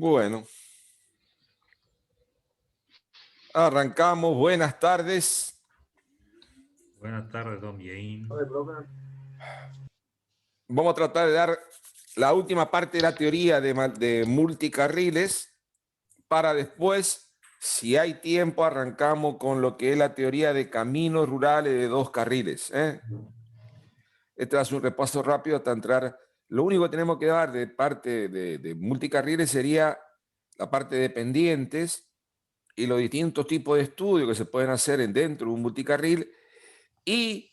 Bueno, arrancamos. Buenas tardes. Buenas tardes, don Yain. Vamos a tratar de dar la última parte de la teoría de multicarriles para después, si hay tiempo, arrancamos con lo que es la teoría de caminos rurales de dos carriles. Este va a ser un repaso rápido hasta entrar. Lo único que tenemos que dar de parte de multicarriles sería la parte de pendientes y los distintos tipos de estudios que se pueden hacer dentro de un multicarril y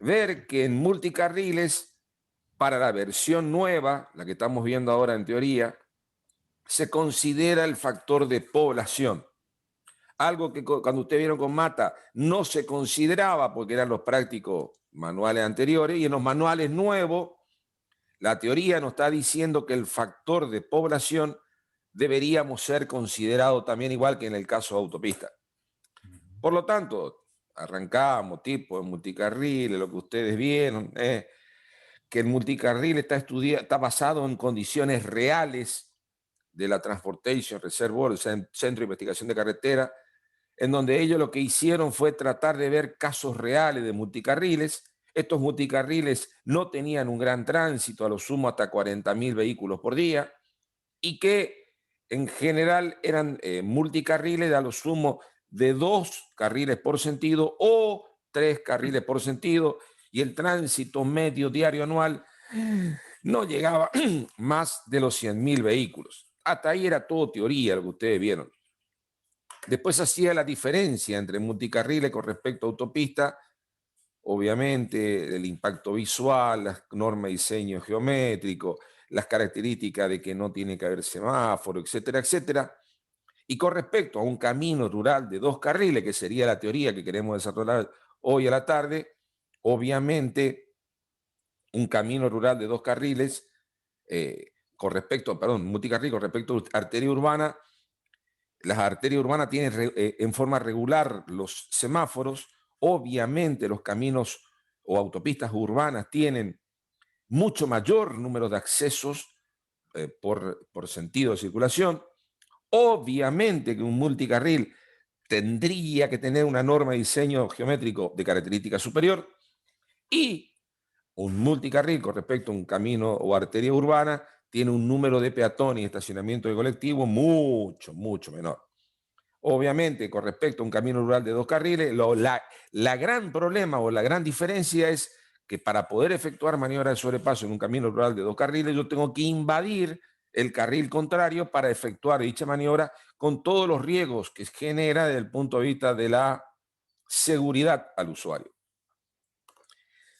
ver que en multicarriles, para la versión nueva, la que estamos viendo ahora en teoría, se considera el factor de población. Algo que cuando ustedes vieron con Mata no se consideraba porque eran los prácticos manuales anteriores, y en los manuales nuevos la teoría nos está diciendo que el factor de población deberíamos ser considerado también igual que en el caso de autopista. Por lo tanto, arrancamos tipo de multicarriles, lo que ustedes vieron, que el multicarril está basado en condiciones reales de la Transportation Reserve Board, o sea, en Centro de Investigación de Carretera, en donde ellos lo que hicieron fue tratar de ver casos reales de multicarriles. Estos multicarriles no tenían un gran tránsito, a lo sumo hasta 40.000 vehículos por día, y que en general eran multicarriles a lo sumo de 2 carriles por sentido o 3 carriles por sentido, y el tránsito medio diario anual no llegaba más de los 100.000 vehículos. Hasta ahí era todo teoría lo que ustedes vieron. Después hacía la diferencia entre multicarriles con respecto a autopista, obviamente el impacto visual, las normas de diseño geométrico, las características de que no tiene que haber semáforo, etcétera, etcétera. Y con respecto a un camino rural de 2 carriles, que sería la teoría que queremos desarrollar hoy a la tarde, obviamente un camino rural de 2 carriles, multicarril con respecto a arteria urbana, las arterias urbanas tienen en forma regular los semáforos. Obviamente los caminos o autopistas urbanas tienen mucho mayor número de accesos por sentido de circulación. Obviamente que un multicarril tendría que tener una norma de diseño geométrico de característica superior, y un multicarril con respecto a un camino o arteria urbana tiene un número de peatones y estacionamiento de colectivo mucho, mucho menor. Obviamente, con respecto a un camino rural de 2 carriles, la gran problema o la gran diferencia es que para poder efectuar maniobras de sobrepaso en un camino rural de 2 carriles, yo tengo que invadir el carril contrario para efectuar dicha maniobra, con todos los riesgos que genera desde el punto de vista de la seguridad al usuario.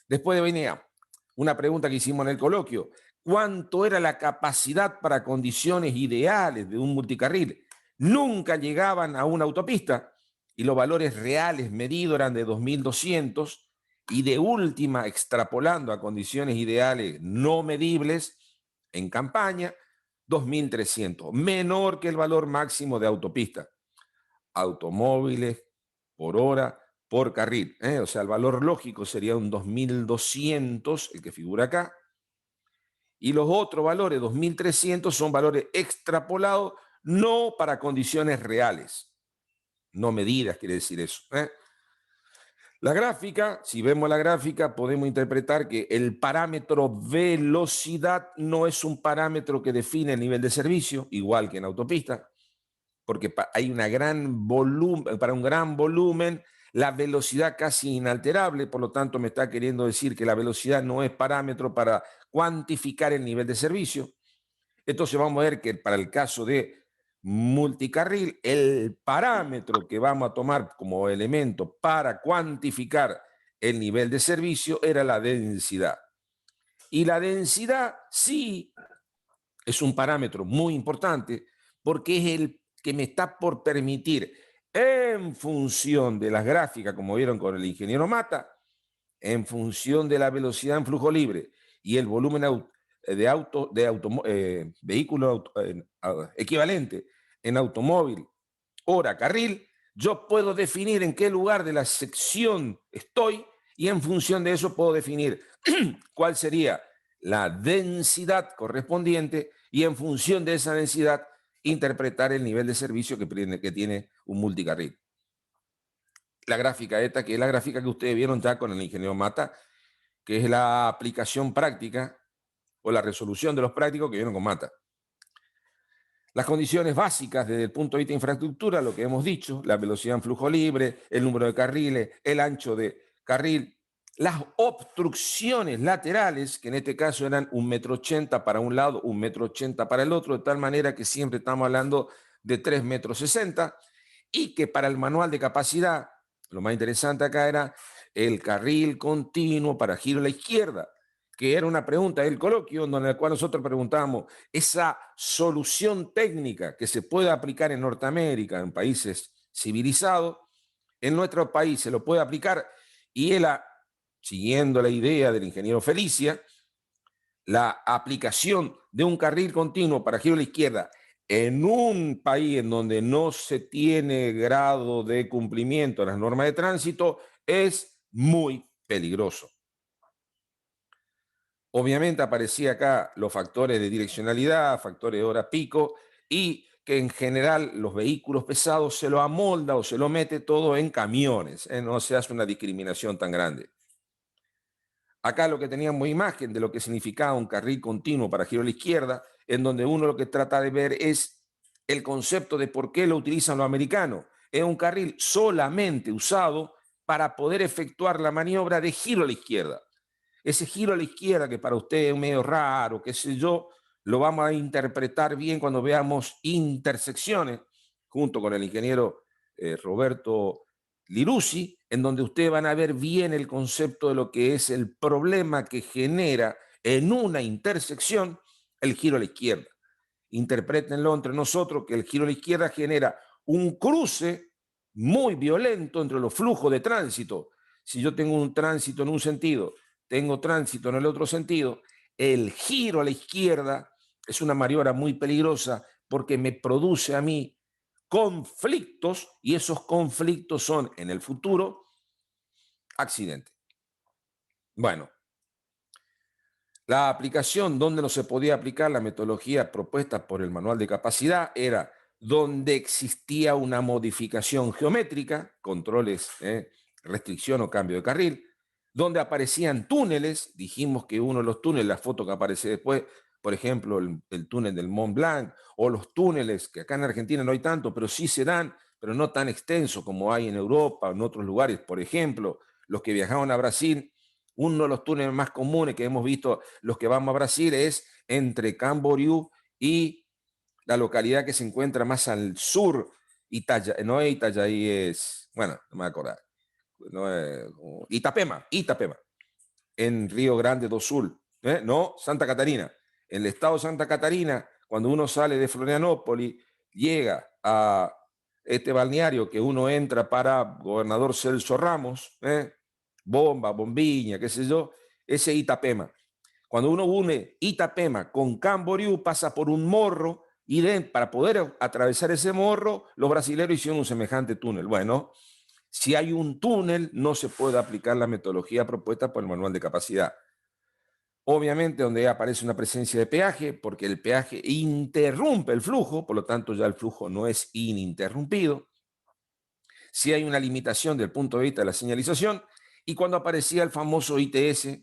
Después venía una pregunta que hicimos en el coloquio: ¿cuánto era la capacidad para condiciones ideales de un multicarril? Nunca llegaban a una autopista y los valores reales medidos eran de 2.200, y de última, extrapolando a condiciones ideales no medibles en campaña, 2.300, menor que el valor máximo de autopista. Automóviles por hora por carril, o sea, el valor lógico sería un 2.200, el que figura acá, y los otros valores, 2.300, son valores extrapolados, no para condiciones reales, no medidas, quiere decir eso. La gráfica, si vemos la gráfica, podemos interpretar que el parámetro velocidad no es un parámetro que define el nivel de servicio, igual que en autopista, porque hay una gran volumen, para un gran volumen, la velocidad casi inalterable. Por lo tanto, me está queriendo decir que la velocidad no es parámetro para cuantificar el nivel de servicio. Entonces vamos a ver que para el caso de multicarril, el parámetro que vamos a tomar como elemento para cuantificar el nivel de servicio era la densidad. Y la densidad sí es un parámetro muy importante, porque es el que me está por permitir, en función de las gráficas, como vieron con el ingeniero Mata, en función de la velocidad en flujo libre y el volumen de vehículo equivalente en automóvil, hora, carril, yo puedo definir en qué lugar de la sección estoy, y en función de eso puedo definir cuál sería la densidad correspondiente, y en función de esa densidad interpretar el nivel de servicio que tiene un multicarril. La gráfica esta, que es la gráfica que ustedes vieron ya con el ingeniero Mata, que es la aplicación práctica o la resolución de los prácticos que vieron con Mata. Las condiciones básicas desde el punto de vista de infraestructura, lo que hemos dicho, la velocidad en flujo libre, el número de carriles, el ancho de carril, las obstrucciones laterales, que en este caso eran 1,80 m para un lado, 1,80 m para el otro, de tal manera que siempre estamos hablando de 3,60 m, y que para el manual de capacidad, lo más interesante acá era el carril continuo para giro a la izquierda, que era una pregunta del coloquio en la cual nosotros preguntábamos esa solución técnica que se puede aplicar en Norteamérica, en países civilizados, en nuestro país se lo puede aplicar, y él, siguiendo la idea del ingeniero Felicia, la aplicación de un carril continuo para giro a la izquierda en un país en donde no se tiene grado de cumplimiento de las normas de tránsito es muy peligroso. Obviamente aparecía acá los factores de direccionalidad, factores de hora pico, y que en general los vehículos pesados se lo amolda o se lo mete todo en camiones, no se hace una discriminación tan grande. Acá lo que teníamos imagen de lo que significaba un carril continuo para giro a la izquierda, en donde uno lo que trata de ver es el concepto de por qué lo utilizan los americanos. Es un carril solamente usado para poder efectuar la maniobra de giro a la izquierda. Ese giro a la izquierda, que para usted es medio raro, qué sé yo, lo vamos a interpretar bien cuando veamos intersecciones, junto con el ingeniero Roberto Lirusi, en donde ustedes van a ver bien el concepto de lo que es el problema que genera en una intersección el giro a la izquierda. Interprétenlo entre nosotros que el giro a la izquierda genera un cruce muy violento entre los flujos de tránsito. Si yo tengo un tránsito en un sentido, tengo tránsito en el otro sentido, el giro a la izquierda es una maniobra muy peligrosa porque me produce a mí conflictos, y esos conflictos son en el futuro accidentes. Bueno, la aplicación donde no se podía aplicar la metodología propuesta por el manual de capacidad era donde existía una modificación geométrica, controles, restricción o cambio de carril, donde aparecían túneles. Dijimos que uno de los túneles, la foto que aparece después, por ejemplo, el túnel del Mont Blanc, o los túneles que acá en Argentina no hay tanto, pero sí se dan, pero no tan extensos como hay en Europa o en otros lugares. Por ejemplo, los que viajaban a Brasil, uno de los túneles más comunes que hemos visto los que vamos a Brasil es entre Camboriú y la localidad que se encuentra más al sur, no es Itajaí, es, bueno, no me voy a acordar, no es, Itapema, en Río Grande do Sul, no, Santa Catarina. En el estado de Santa Catarina, cuando uno sale de Florianópolis, llega a este balneario que uno entra para Gobernador Celso Ramos, Bomba, Bombiña, qué sé yo, ese Itapema. Cuando uno une Itapema con Camboriú, pasa por un morro, y para poder atravesar ese morro, los brasileños hicieron un semejante túnel. Bueno, si hay un túnel, no se puede aplicar la metodología propuesta por el manual de capacidad. Obviamente, donde aparece una presencia de peaje, porque el peaje interrumpe el flujo, por lo tanto ya el flujo no es ininterrumpido. Si hay una limitación del punto de vista de la señalización, y cuando aparecía el famoso ITS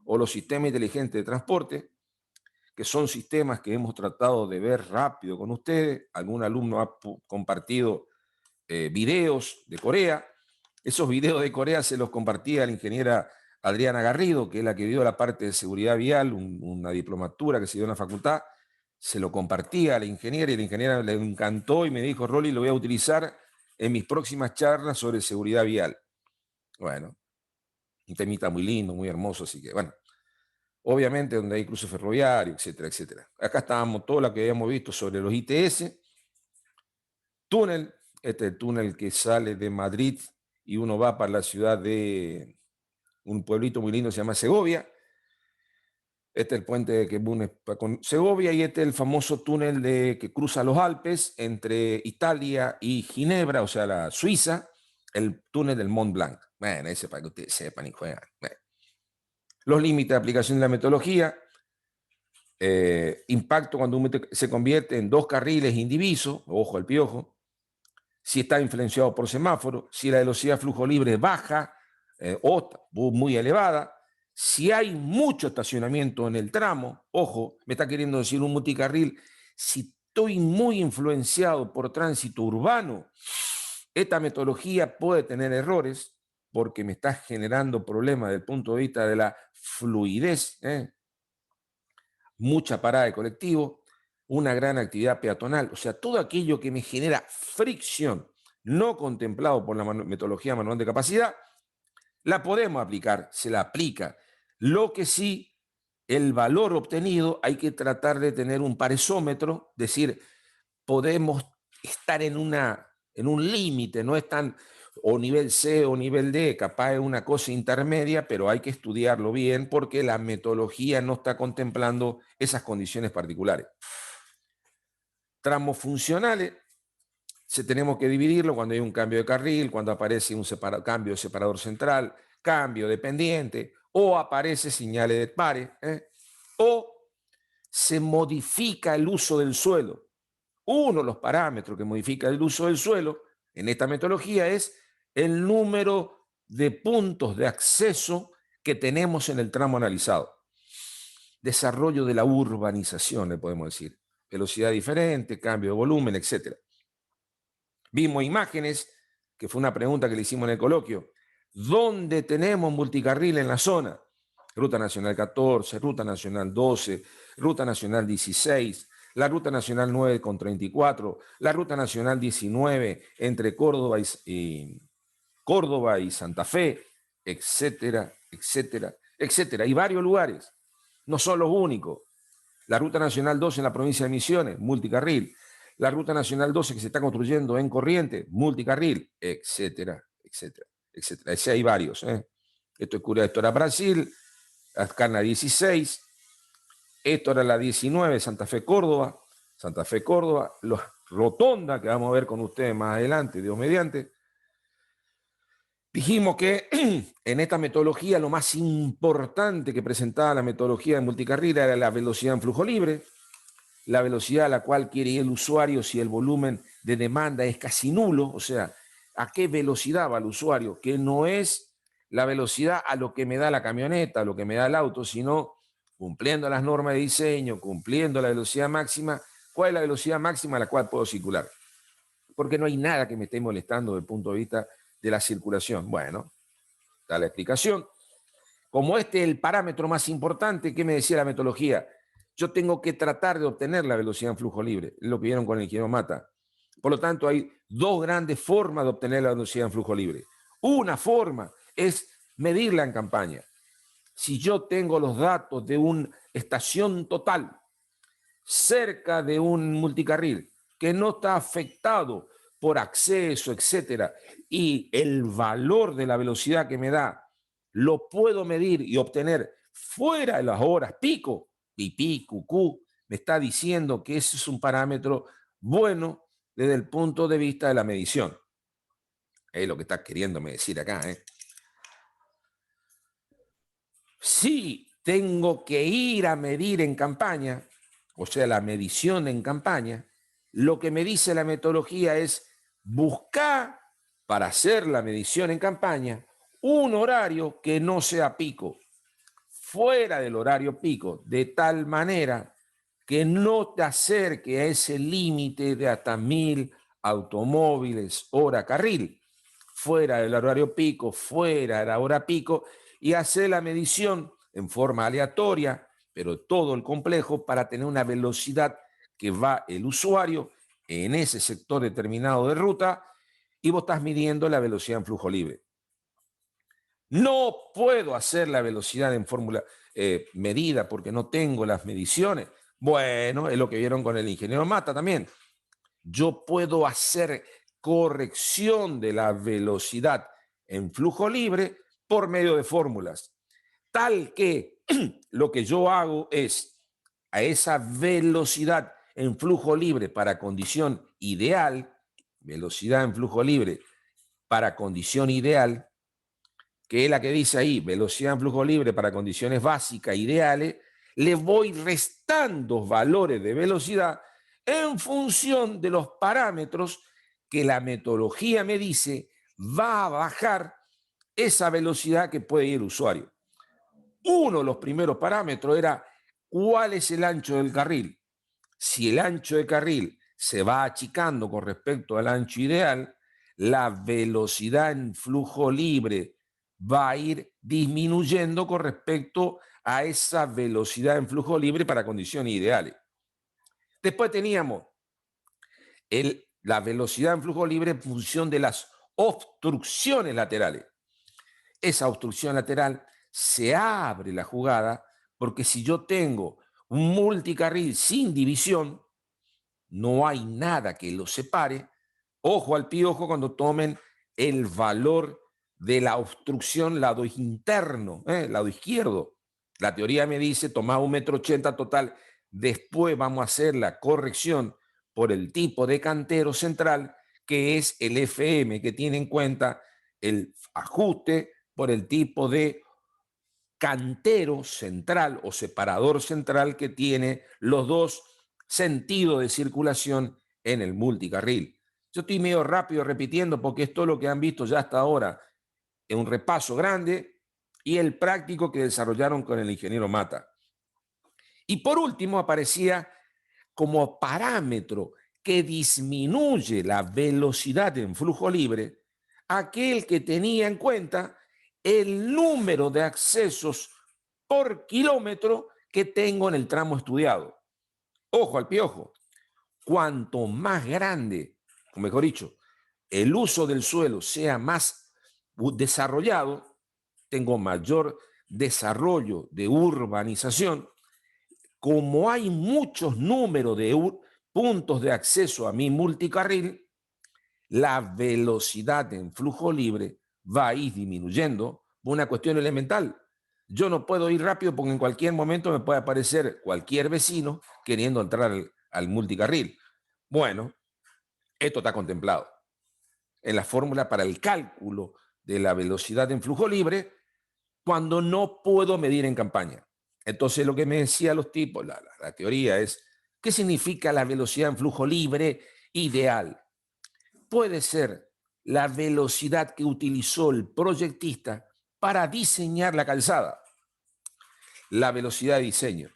o los sistemas inteligentes de transporte, que son sistemas que hemos tratado de ver rápido con ustedes. Algún alumno ha compartido videos de Corea. Esos videos de Corea se los compartía la ingeniera Adriana Garrido, que es la que dio la parte de seguridad vial, una diplomatura que se dio en la facultad. Se lo compartía a la ingeniera y la ingeniera le encantó y me dijo: Rolly, lo voy a utilizar en mis próximas charlas sobre seguridad vial. Bueno, un temita muy lindo, muy hermoso, así que bueno. Obviamente donde hay cruce ferroviario, etcétera, etcétera. Acá estábamos todo lo que habíamos visto sobre los ITS. Túnel, este es el túnel que sale de Madrid y uno va para la ciudad de un pueblito muy lindo, se llama Segovia. Este es el puente que une con Segovia, y este es el famoso túnel que cruza los Alpes entre Italia y Ginebra, o sea, la Suiza, el túnel del Mont Blanc. Bueno, ese para que ustedes sepan y juegan. Bueno. Los límites de aplicación de la metodología. impacto cuando se convierte en 2 carriles indivisos, ojo al piojo, si está influenciado por semáforo, si la velocidad de flujo libre baja o muy elevada, si hay mucho estacionamiento en el tramo, ojo, me está queriendo decir un multicarril, si estoy muy influenciado por tránsito urbano, esta metodología puede tener errores porque me está generando problemas desde el punto de vista de la fluidez, mucha parada de colectivo, una gran actividad peatonal, o sea, todo aquello que me genera fricción no contemplado por la metodología manual de capacidad, la podemos aplicar, se la aplica. Lo que sí, el valor obtenido hay que tratar de tener un paresómetro, decir, podemos estar en un límite, no es tan o nivel C o nivel D, capaz es una cosa intermedia, pero hay que estudiarlo bien porque la metodología no está contemplando esas condiciones particulares. Tramos funcionales, tenemos que dividirlo cuando hay un cambio de carril, cuando aparece un cambio de separador central, cambio de pendiente, o aparece señales de pares, o se modifica el uso del suelo. Uno de los parámetros que modifica el uso del suelo en esta metodología es el número de puntos de acceso que tenemos en el tramo analizado. Desarrollo de la urbanización, le podemos decir. Velocidad diferente, cambio de volumen, etc. Vimos imágenes, que fue una pregunta que le hicimos en el coloquio. ¿Dónde tenemos multicarril en la zona? Ruta Nacional 14, Ruta Nacional 12, Ruta Nacional 16, la Ruta Nacional 9 con 34, la Ruta Nacional 19 entre Córdoba y Santa Fe, etcétera, etcétera, etcétera. Y varios lugares, no son los únicos. La Ruta Nacional 12 en la provincia de Misiones, multicarril. La Ruta Nacional 12 que se está construyendo en Corrientes, multicarril, etcétera, etcétera, etcétera. Ese hay varios. Esto era Brasil, Ascana 16, esto era la 19, Santa Fe, Córdoba, los Rotonda, que vamos a ver con ustedes más adelante, Dios mediante. Dijimos que en esta metodología lo más importante que presentaba la metodología de multicarril era la velocidad en flujo libre, la velocidad a la cual quiere ir el usuario si el volumen de demanda es casi nulo, o sea, a qué velocidad va el usuario, que no es la velocidad a lo que me da la camioneta, a lo que me da el auto, sino cumpliendo las normas de diseño, cumpliendo la velocidad máxima. ¿Cuál es la velocidad máxima a la cual puedo circular? Porque no hay nada que me esté molestando desde el punto de vista de la circulación. Bueno, está la explicación. Como este es el parámetro más importante, ¿qué me decía la metodología? Yo tengo que tratar de obtener la velocidad en flujo libre, es lo que vieron con el ingeniero Mata. Por lo tanto, hay dos grandes formas de obtener la velocidad en flujo libre. Una forma es medirla en campaña. Si yo tengo los datos de una estación total cerca de un multicarril que no está afectado por acceso, etcétera, y el valor de la velocidad que me da lo puedo medir y obtener fuera de las horas pico, pipí, cucú, me está diciendo que ese es un parámetro bueno desde el punto de vista de la medición. Es lo que está queriéndome decir acá. Si tengo que ir a medir en campaña, o sea, la medición en campaña, lo que me dice la metodología es buscar para hacer la medición en campaña un horario que no sea pico, fuera del horario pico, de tal manera que no te acerque a ese límite de hasta 1000 automóviles hora carril, fuera del horario pico, fuera de la hora pico, y hacer la medición en forma aleatoria, pero todo el complejo para tener una velocidad que va el usuario en ese sector determinado de ruta y vos estás midiendo la velocidad en flujo libre. No puedo hacer la velocidad en fórmula medida porque no tengo las mediciones. Bueno, es lo que vieron con el ingeniero Mata también. Yo puedo hacer corrección de la velocidad en flujo libre por medio de fórmulas, tal que lo que yo hago es a esa velocidad en flujo libre para condición ideal, velocidad en flujo libre para condición ideal, que es la que dice ahí, velocidad en flujo libre para condiciones básicas, ideales, le voy restando valores de velocidad en función de los parámetros que la metodología me dice va a bajar esa velocidad que puede ir el usuario. Uno de los primeros parámetros era cuál es el ancho del carril. Si el ancho de carril se va achicando con respecto al ancho ideal, la velocidad en flujo libre va a ir disminuyendo con respecto a esa velocidad en flujo libre para condiciones ideales. Después teníamos la velocidad en flujo libre en función de las obstrucciones laterales. Esa obstrucción lateral se abre la jugada porque si yo tengo un multicarril sin división, no hay nada que lo separe. Ojo al piojo cuando tomen el valor de la obstrucción lado interno, lado izquierdo. La teoría me dice tomar 1,80 m total. Después vamos a hacer la corrección por el tipo de cantero central, que es el FM, que tiene en cuenta el ajuste por el tipo de cantero central o separador central que tiene los dos sentidos de circulación en el multicarril. Yo estoy medio rápido repitiendo porque es todo lo que han visto ya hasta ahora en un repaso grande y el práctico que desarrollaron con el ingeniero Mata. Y por último aparecía como parámetro que disminuye la velocidad en flujo libre aquel que tenía en cuenta el número de accesos por kilómetro que tengo en el tramo estudiado. Ojo al piojo, cuanto más grande, o mejor dicho, el uso del suelo sea más desarrollado, tengo mayor desarrollo de urbanización. Como hay muchos números de puntos de acceso a mi multicarril, la velocidad en flujo libre va a ir disminuyendo por una cuestión elemental. Yo no puedo ir rápido porque en cualquier momento me puede aparecer cualquier vecino queriendo entrar al multicarril. Bueno, esto está contemplado en la fórmula para el cálculo de la velocidad en flujo libre cuando no puedo medir en campaña. Entonces lo que me decían los tipos, la teoría es, ¿qué significa la velocidad en flujo libre ideal? Puede ser la velocidad que utilizó el proyectista para diseñar la calzada. La velocidad de diseño.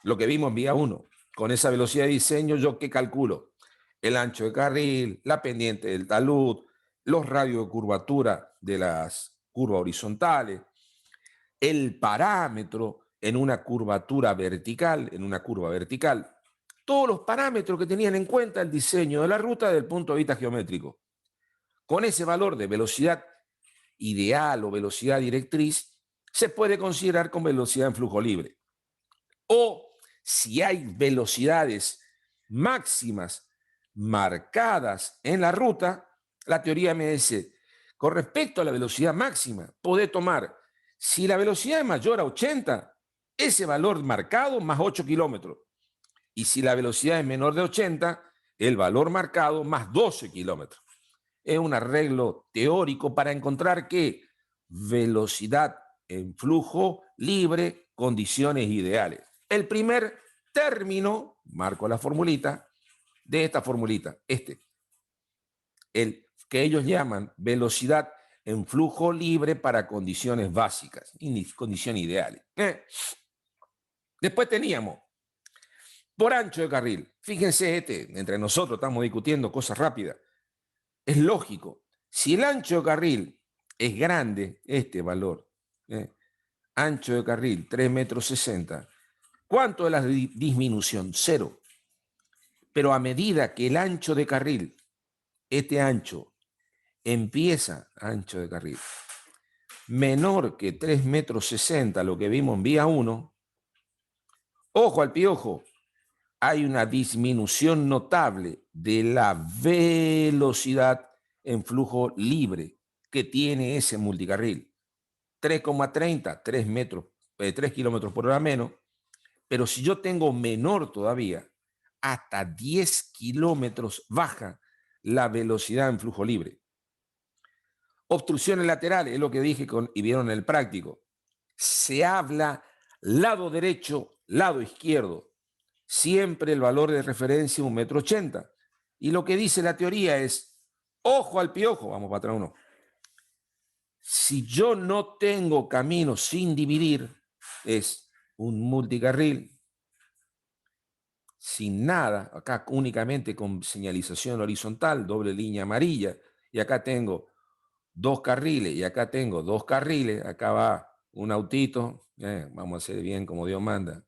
Lo que vimos en vía 1. Con esa velocidad de diseño, ¿yo qué calculo? El ancho de carril, la pendiente del talud, los radios de curvatura de las curvas horizontales, el parámetro en una curvatura vertical, en una curva vertical, todos los parámetros que tenían en cuenta el diseño de la ruta desde el punto de vista geométrico. Con ese valor de velocidad ideal o velocidad directriz, se puede considerar como velocidad en flujo libre. O si hay velocidades máximas marcadas en la ruta, la teoría me dice, con respecto a la velocidad máxima, podés tomar, si la velocidad es mayor a 80, ese valor marcado más 8 kilómetros. Y si la velocidad es menor de 80, el valor marcado más 12 kilómetros. Es un arreglo teórico para encontrar que velocidad en flujo libre, condiciones ideales. El primer término, marco la formulita, de esta formulita, el que ellos llaman velocidad en flujo libre para condiciones básicas, condiciones ideales. Después teníamos, por ancho de carril, fíjense, entre nosotros estamos discutiendo cosas rápidas. Es lógico, si el ancho de carril es grande, este valor, ancho de carril 3,60 m, ¿cuánto es la disminución? 0. Pero a medida que el ancho de carril, este ancho, empieza, ancho de carril, menor que 3,60 m, lo que vimos en vía 1, ojo al piojo, hay una disminución notable de la velocidad en flujo libre que tiene ese multicarril. 3,30, 3 kilómetros por hora menos, pero si yo tengo menor todavía, hasta 10 kilómetros baja la velocidad en flujo libre. Obstrucciones laterales, es lo que dije y vieron en el práctico. Se habla lado derecho, lado izquierdo, siempre el valor de referencia 1,80 m. Y lo que dice la teoría es, ojo al piojo, vamos para atrás uno. Si yo no tengo camino sin dividir, es un multicarril sin nada, acá únicamente con señalización horizontal, doble línea amarilla, y acá tengo 2 carriles, y acá tengo 2 carriles, acá va un autito, vamos a hacer bien como Dios manda.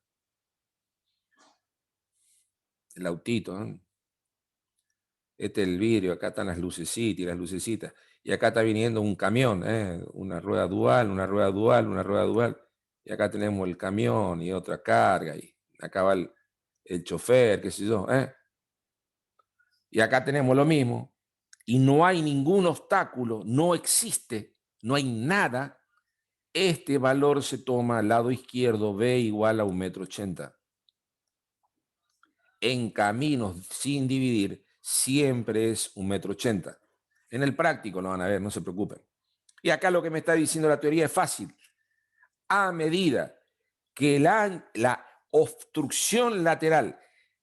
El autito, ¿eh? Este es el vidrio, acá están las lucecitas y las lucecitas. Y acá está viniendo un camión, una rueda dual, una rueda dual, una rueda dual. Y acá tenemos el camión y otra carga. Y acá va el chofer, qué sé yo. Y acá tenemos lo mismo. Y no hay ningún obstáculo, no existe, no hay nada. Este valor se toma al lado izquierdo, B igual a 1,80 m. En caminos sin dividir, siempre es 1,80 m. En el práctico lo van a ver, no se preocupen. Y acá lo que me está diciendo la teoría es fácil. A medida que la obstrucción lateral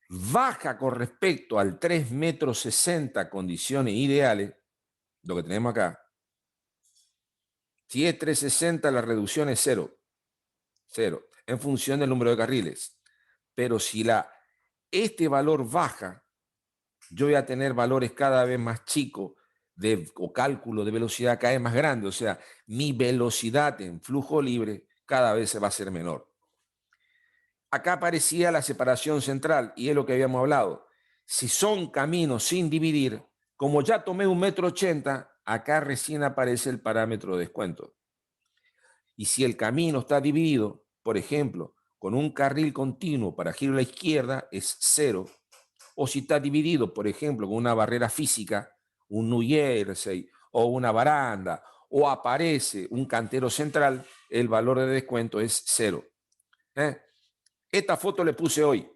baja con respecto al 3,60 m condiciones ideales, lo que tenemos acá, si es 3,60 la reducción es 0, en función del número de carriles. Pero si este valor baja, yo voy a tener valores cada vez más chicos o cálculo de velocidad cada vez más grande. O sea, mi velocidad en flujo libre cada vez se va a ser menor. Acá aparecía la separación central y es lo que habíamos hablado. Si son caminos sin dividir, como ya tomé 1,80 m, acá recién aparece el parámetro de descuento. Y si el camino está dividido, por ejemplo, con un carril continuo para giro a la izquierda, es 0. O si está dividido, por ejemplo, con una barrera física, un New Jersey o una baranda, o aparece un cantero central, el valor de descuento es 0. Esta foto le puse hoy.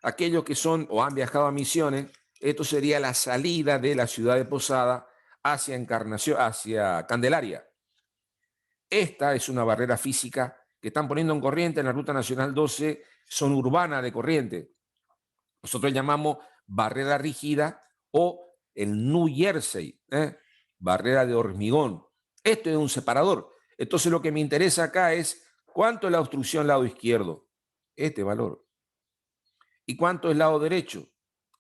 Aquellos que son o han viajado a Misiones, esto sería la salida de la ciudad de Posada hacia Encarnación, hacia Candelaria. Esta es una barrera física que están poniendo en corriente en la Ruta Nacional 12, son urbanas de corriente. Nosotros llamamos barrera rígida o el New Jersey, barrera de hormigón. Esto es un separador. Entonces lo que me interesa acá es cuánto es la obstrucción lado izquierdo, este valor. ¿Y cuánto es lado derecho?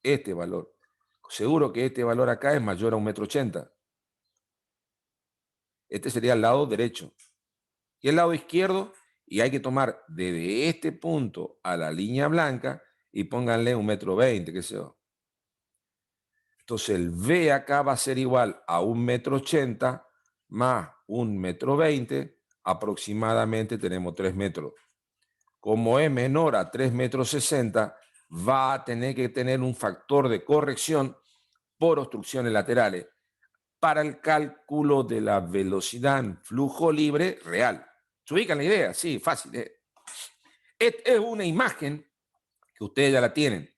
Este valor. Seguro que este valor acá es mayor a 1,80 m. Este sería el lado derecho. Y el lado izquierdo, y hay que tomar desde este punto a la línea blanca y pónganle 1,20 m, qué sé yo. Entonces el V acá va a ser igual a 1,80 m más 1,20 m, aproximadamente tenemos 3 metros. Como es menor a 3,60 m, va a tener que tener un factor de corrección por obstrucciones laterales para el cálculo de la velocidad en flujo libre real. ¿Se ubican la idea? Sí, fácil. Es una imagen que ustedes ya la tienen.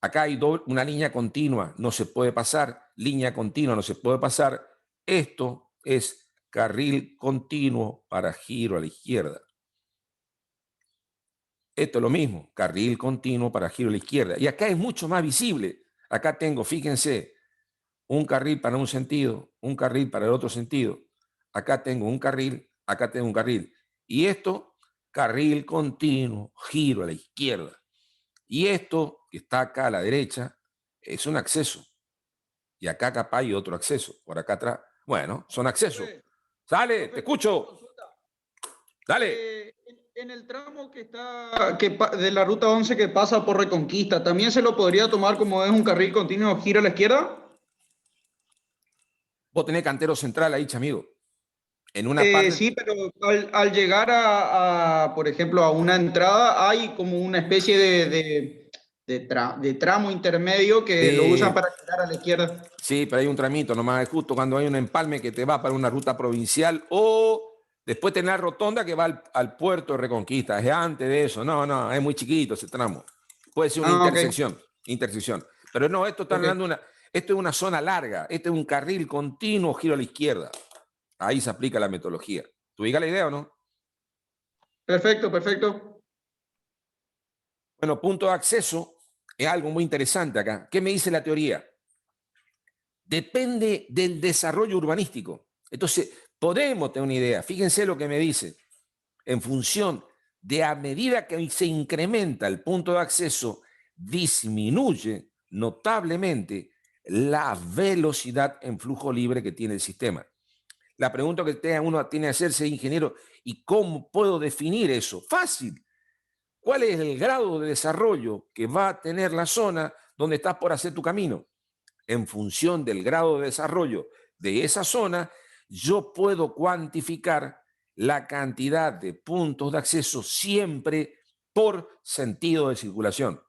Acá hay una línea continua, no se puede pasar. Línea continua, no se puede pasar. Esto es carril continuo para giro a la izquierda. Esto es lo mismo, carril continuo para giro a la izquierda. Y acá es mucho más visible. Acá tengo, fíjense, un carril para un sentido, un carril para el otro sentido. Acá tengo un carril, acá tengo un carril. Y esto, carril continuo, giro a la izquierda. Y esto, que está acá a la derecha, es un acceso. Y acá capaz hay otro acceso, por acá atrás. Bueno, son accesos. Sale, te escucho. Dale. En el tramo que está de la ruta 11 que pasa por Reconquista, ¿también se lo podría tomar como es un carril continuo giro a la izquierda? Vos tenés cantero central ahí, chamigo. En una parte. Sí, pero al llegar por ejemplo, a una entrada, hay como una especie de tramo intermedio que lo usan para girar a la izquierda. Sí, pero hay un tramito nomás, es justo cuando hay un empalme que te va para una ruta provincial o después tenés la rotonda que va al puerto de Reconquista. Es antes de eso. No, es muy chiquito ese tramo. Puede ser una intersección. Pero no, esto está hablando esto es una zona larga. Este es un carril continuo, giro a la izquierda. Ahí se aplica la metodología. ¿Tú digas la idea o no? Perfecto, perfecto. Bueno, punto de acceso es algo muy interesante acá. ¿Qué me dice la teoría? Depende del desarrollo urbanístico. Entonces, podemos tener una idea. Fíjense lo que me dice. En función de a medida que se incrementa el punto de acceso, disminuye notablemente la velocidad en flujo libre que tiene el sistema. La pregunta que uno tiene que hacerse, ingeniero, ¿y cómo puedo definir eso? Fácil. ¿Cuál es el grado de desarrollo que va a tener la zona donde estás por hacer tu camino? En función del grado de desarrollo de esa zona, yo puedo cuantificar la cantidad de puntos de acceso siempre por sentido de circulación.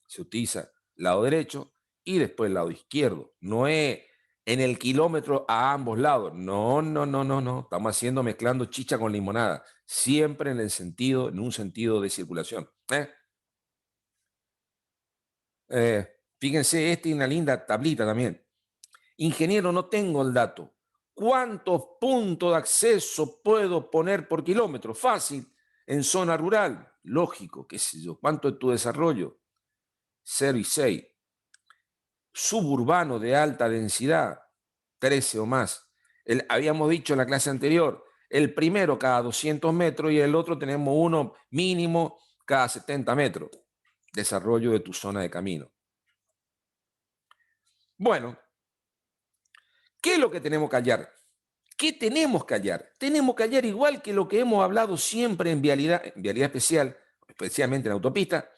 Se utiliza lado derecho y después lado izquierdo. No es en el kilómetro a ambos lados. No, no, no, no, no. Estamos mezclando chicha con limonada. Siempre en un sentido de circulación. Fíjense, esta es una linda tablita también. Ingeniero, no tengo el dato. ¿Cuántos puntos de acceso puedo poner por kilómetro? Fácil. En zona rural, lógico, qué sé yo. ¿Cuánto es tu desarrollo? 0 y 6. Suburbano de alta densidad, 13 o más. Habíamos dicho en la clase anterior, el primero cada 200 metros y el otro tenemos uno mínimo cada 70 metros. Desarrollo de tu zona de camino. Bueno, ¿qué es lo que tenemos que hallar? ¿Qué tenemos que hallar? Tenemos que hallar igual que lo que hemos hablado siempre en vialidad especial, especialmente en autopista.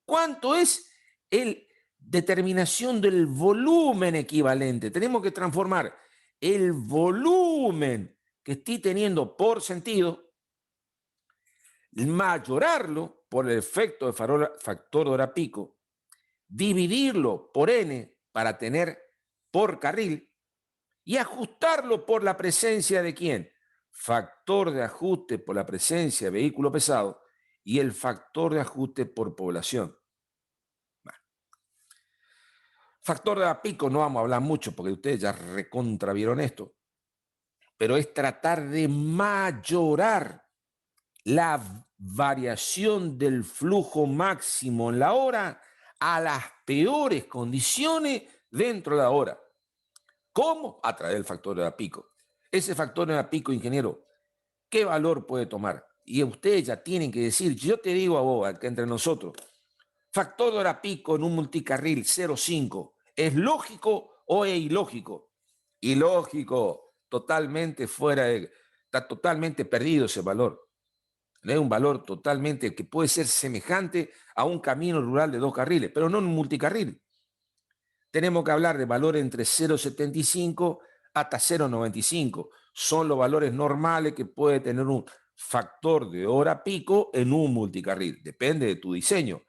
¿Cuánto es el determinación del volumen equivalente? Tenemos que transformar el volumen que estoy teniendo por sentido, mayorarlo por el efecto de factor de hora pico, dividirlo por n para tener por carril y ajustarlo por la presencia de ¿quién? Factor de ajuste por la presencia de vehículo pesado y el factor de ajuste por población. Factor de pico no vamos a hablar mucho porque ustedes ya recontra vieron esto, pero es tratar de mayorar la variación del flujo máximo en la hora a las peores condiciones dentro de la hora. ¿Cómo? A través del factor de pico. Ese factor de pico, ingeniero, ¿qué valor puede tomar? Y ustedes ya tienen que decir, yo te digo a vos, que entre nosotros, factor de hora pico en un multicarril 0,5, ¿es lógico o es ilógico? Ilógico, totalmente está totalmente perdido ese valor. Es un valor totalmente que puede ser semejante a un camino rural de 2 carriles, pero no en un multicarril. Tenemos que hablar de valores entre 0,75 hasta 0,95. Son los valores normales que puede tener un factor de hora pico en un multicarril. Depende de tu diseño.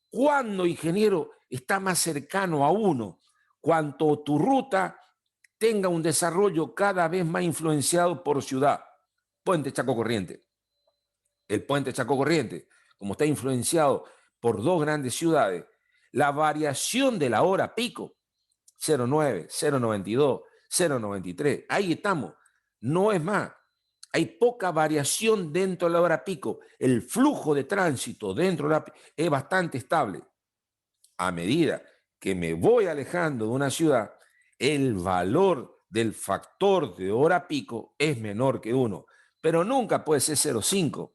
¿Cuándo, ingeniero, está más cercano a 1? Cuanto tu ruta tenga un desarrollo cada vez más influenciado por ciudad. Puente Chaco Corriente. El puente Chaco Corriente, como está influenciado por 2 grandes ciudades, la variación de la hora pico, 0,9, 0,92, 0,93, ahí estamos. No es más. Hay poca variación dentro de la hora pico. El flujo de tránsito dentro de la pico es bastante estable. A medida que me voy alejando de una ciudad, el valor del factor de hora pico es menor que 1, pero nunca puede ser 0,5.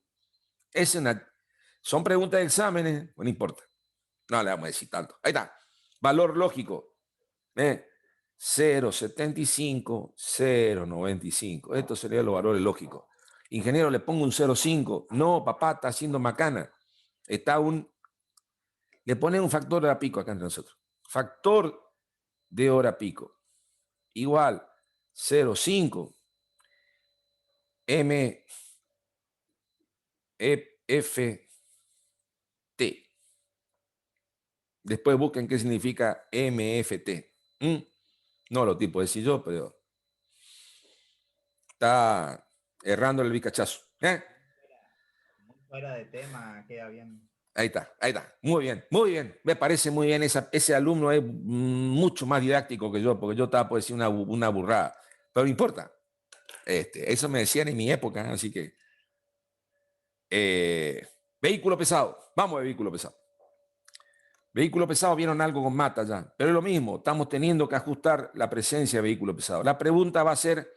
Son preguntas de exámenes, no importa. No le vamos a decir tanto. Ahí está. Valor lógico. 0,75, 0,95. Estos serían los valores lógicos. Ingeniero, le pongo un 0,5. No, papá, está haciendo macana. Le pone un factor de hora pico acá entre nosotros. Factor de hora pico. Igual, 0,5. MFT. Después busquen qué significa MFT. No lo tipo decir yo, pero está errando el bicachazo. Muy fuera de tema, queda bien. Ahí está, ahí está. Muy bien, muy bien. Me parece muy bien. Ese alumno es mucho más didáctico que yo, porque yo estaba por decir una burrada. Pero no importa. Eso me decían en mi época, así que Vehículo pesado. Vamos a vehículo pesado. Vehículo pesado, vieron algo con Mata ya, pero es lo mismo, estamos teniendo que ajustar la presencia de vehículo pesado. La pregunta va a ser,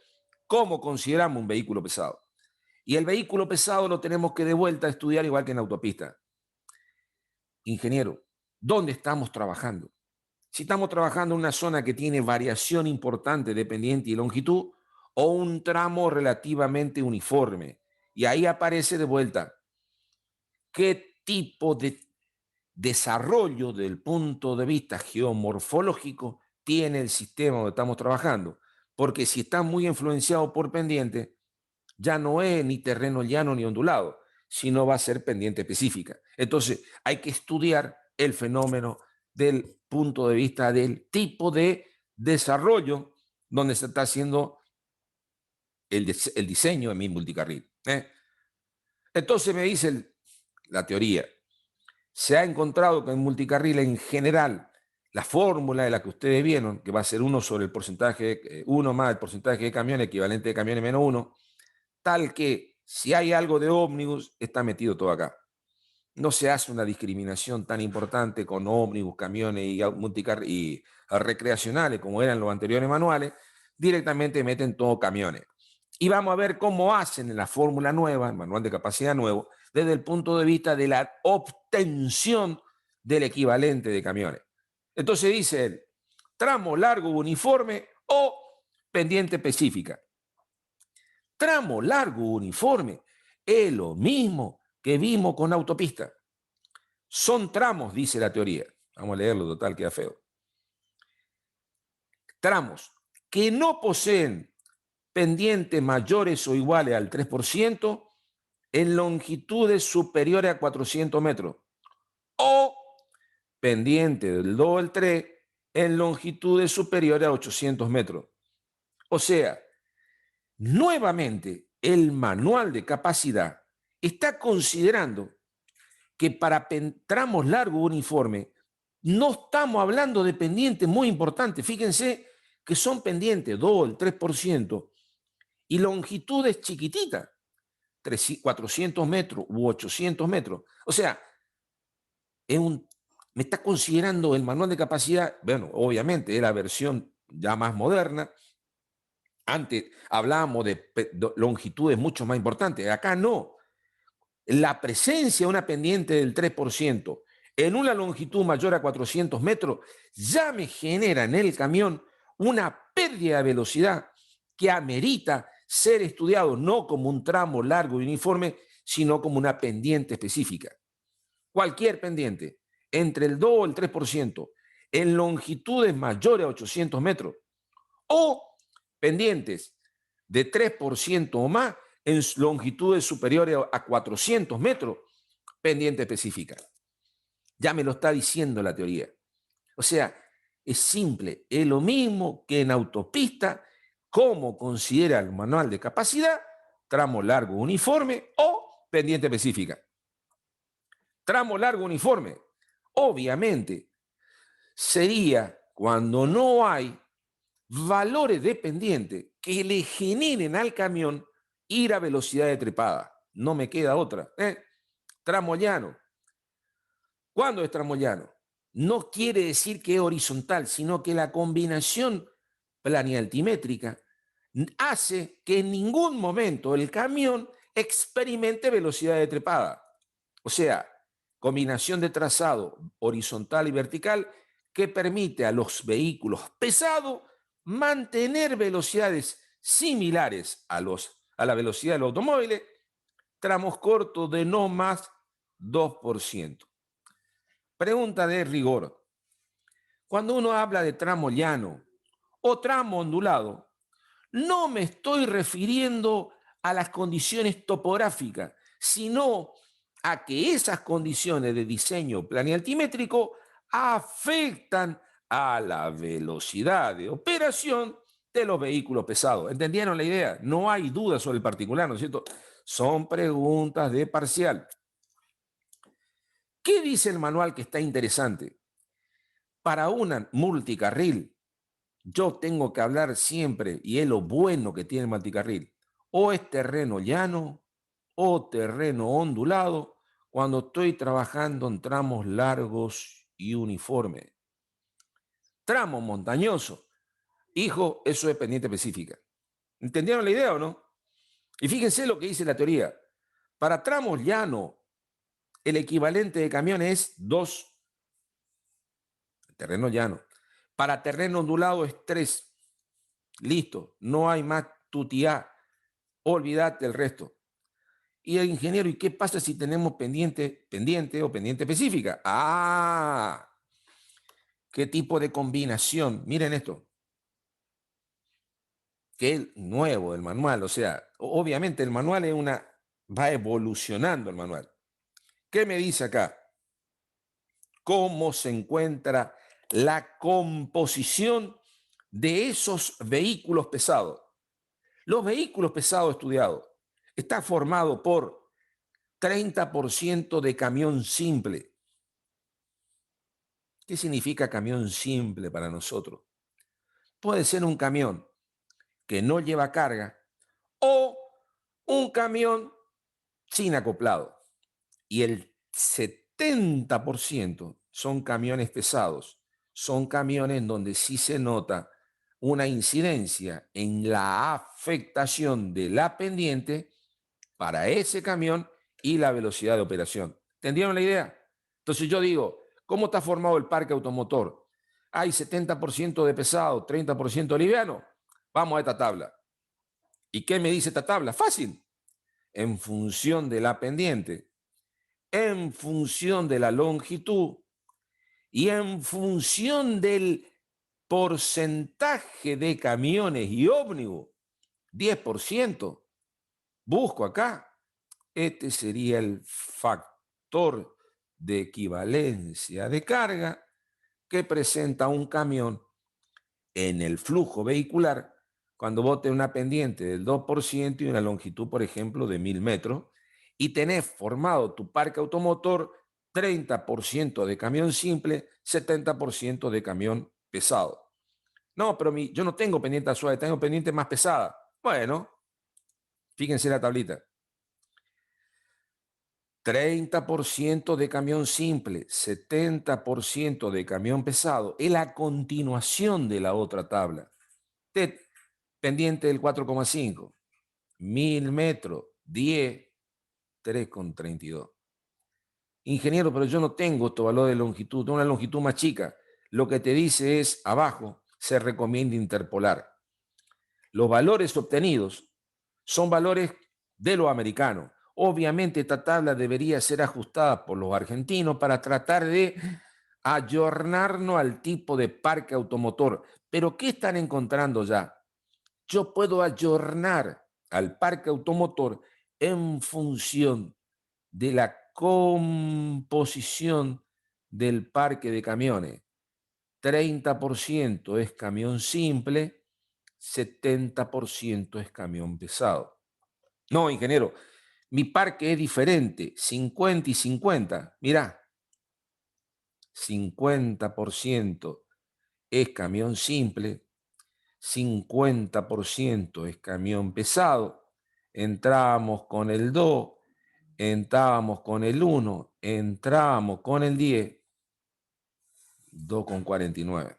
¿cómo consideramos un vehículo pesado? Y el vehículo pesado lo tenemos que de vuelta estudiar igual que en autopista. Ingeniero, ¿dónde estamos trabajando? Si estamos trabajando en una zona que tiene variación importante de pendiente y longitud o un tramo relativamente uniforme. Y ahí aparece de vuelta qué tipo de desarrollo del punto de vista geomorfológico tiene el sistema donde estamos trabajando. Porque si está muy influenciado por pendiente, ya no es ni terreno llano ni ondulado, sino va a ser pendiente específica. Entonces, hay que estudiar el fenómeno del punto de vista del tipo de desarrollo donde se está haciendo el diseño de mi multicarril. Entonces me dice la teoría, se ha encontrado que en multicarril en general, la fórmula de la que ustedes vieron, que va a ser 1 sobre el porcentaje, 1 más el porcentaje de camiones, equivalente de camiones menos 1, tal que si hay algo de ómnibus, está metido todo acá. No se hace una discriminación tan importante con ómnibus, camiones y recreacionales como eran los anteriores manuales, directamente meten todo camiones. Y vamos a ver cómo hacen en la fórmula nueva, el manual de capacidad nuevo, desde el punto de vista de la obtención del equivalente de camiones. Entonces dice él, tramo largo uniforme o pendiente específica. Tramo largo uniforme es lo mismo que vimos con autopista. Son tramos, dice la teoría. Vamos a leerlo, total, queda feo. Tramos que no poseen pendientes mayores o iguales al 3% en longitudes superiores a 400 metros o pendiente del 2 al 3 en longitudes superiores a 800 metros. O sea, nuevamente, el manual de capacidad está considerando que para tramos largos uniformes no estamos hablando de pendientes muy importantes. Fíjense que son pendientes 2, el 3% y longitudes chiquititas, 400 metros u 800 metros. O sea, me está considerando el manual de capacidad, bueno, obviamente es la versión ya más moderna. Antes hablábamos de longitudes mucho más importantes, acá no. La presencia de una pendiente del 3% en una longitud mayor a 400 metros ya me genera en el camión una pérdida de velocidad que amerita ser estudiado no como un tramo largo y uniforme, sino como una pendiente específica. Cualquier pendiente entre el 2 o el 3% en longitudes mayores a 800 metros o pendientes de 3% o más en longitudes superiores a 400 metros, pendiente específica. Ya me lo está diciendo la teoría. O sea, es simple, es lo mismo que en autopista, como considera el manual de capacidad, tramo largo uniforme o pendiente específica. Tramo largo uniforme, obviamente, sería cuando no hay valores de pendiente que le generen al camión ir a velocidad de trepada. No me queda otra. Tramo llano. ¿Cuándo es tramo llano? No quiere decir que es horizontal, sino que la combinación planialtimétrica hace que en ningún momento el camión experimente velocidad de trepada. O sea, combinación de trazado horizontal y vertical que permite a los vehículos pesados mantener velocidades similares a la velocidad de los automóviles, tramos cortos de no más 2%. Pregunta de rigor. Cuando uno habla de tramo llano o tramo ondulado, no me estoy refiriendo a las condiciones topográficas, sino a que esas condiciones de diseño planialtimétrico afectan a la velocidad de operación de los vehículos pesados. ¿Entendieron la idea? No hay duda sobre el particular, ¿no es cierto? Son preguntas de parcial. ¿Qué dice el manual que está interesante? Para una multicarril, yo tengo que hablar siempre, y es lo bueno que tiene el multicarril, o es terreno llano, o terreno ondulado, cuando estoy trabajando en tramos largos y uniformes. Tramo montañoso. Hijo, eso es pendiente específica. ¿Entendieron la idea o no? Y fíjense lo que dice la teoría. Para tramos llanos, el equivalente de camión es 2. Terreno llano. Para terreno ondulado es 3. Listo. No hay más tutía. Olvídate el resto. Y el ingeniero, ¿y qué pasa si tenemos pendiente o pendiente específica? Ah, ¿qué tipo de combinación? Miren esto. Que es nuevo el manual. O sea, obviamente el manual es va evolucionando el manual. ¿Qué me dice acá? ¿Cómo se encuentra la composición de esos vehículos pesados? Los vehículos pesados estudiados están formados por 30% de camión simple. ¿Qué significa camión simple para nosotros? Puede ser un camión que no lleva carga o un camión sin acoplado. Y el 70% son camiones pesados. Son camiones en donde sí se nota una incidencia en la afectación de la pendiente para ese camión y la velocidad de operación. ¿Entendieron la idea? Entonces yo digo, ¿cómo está formado el parque automotor? Hay 70% de pesado, 30% liviano. Vamos a esta tabla. ¿Y qué me dice esta tabla? Fácil. En función de la pendiente, en función de la longitud y en función del porcentaje de camiones y ómnibus, 10%, busco acá. Este sería el factor de equivalencia de carga que presenta un camión en el flujo vehicular cuando vos tenés una pendiente del 2% y una longitud, por ejemplo, de 1000 metros, y tenés formado tu parque automotor 30% de camión simple, 70% de camión pesado. No, pero yo no tengo pendiente suave, tengo pendiente más pesada. Bueno, fíjense la tablita. 30% de camión simple, 70% de camión pesado. Es la continuación de la otra tabla. Pendiente del 4,5. 1000 metros, 10, 3,32. Ingeniero, pero yo no tengo estos valores de longitud, tengo una longitud más chica. Lo que te dice es, abajo, se recomienda interpolar. Los valores obtenidos son valores de los americanos. Obviamente esta tabla debería ser ajustada por los argentinos para tratar de ayornarnos al tipo de parque automotor. Pero ¿qué están encontrando ya? Yo puedo ayornar al parque automotor en función de la composición del parque de camiones. 30% es camión simple, 70% es camión pesado. No, ingeniero, mi parque es diferente, 50 y 50. Mirá, 50% es camión simple, 50% es camión pesado. Entrábamos con el 2, entrábamos con el 1, entrábamos con el 10, 2,49.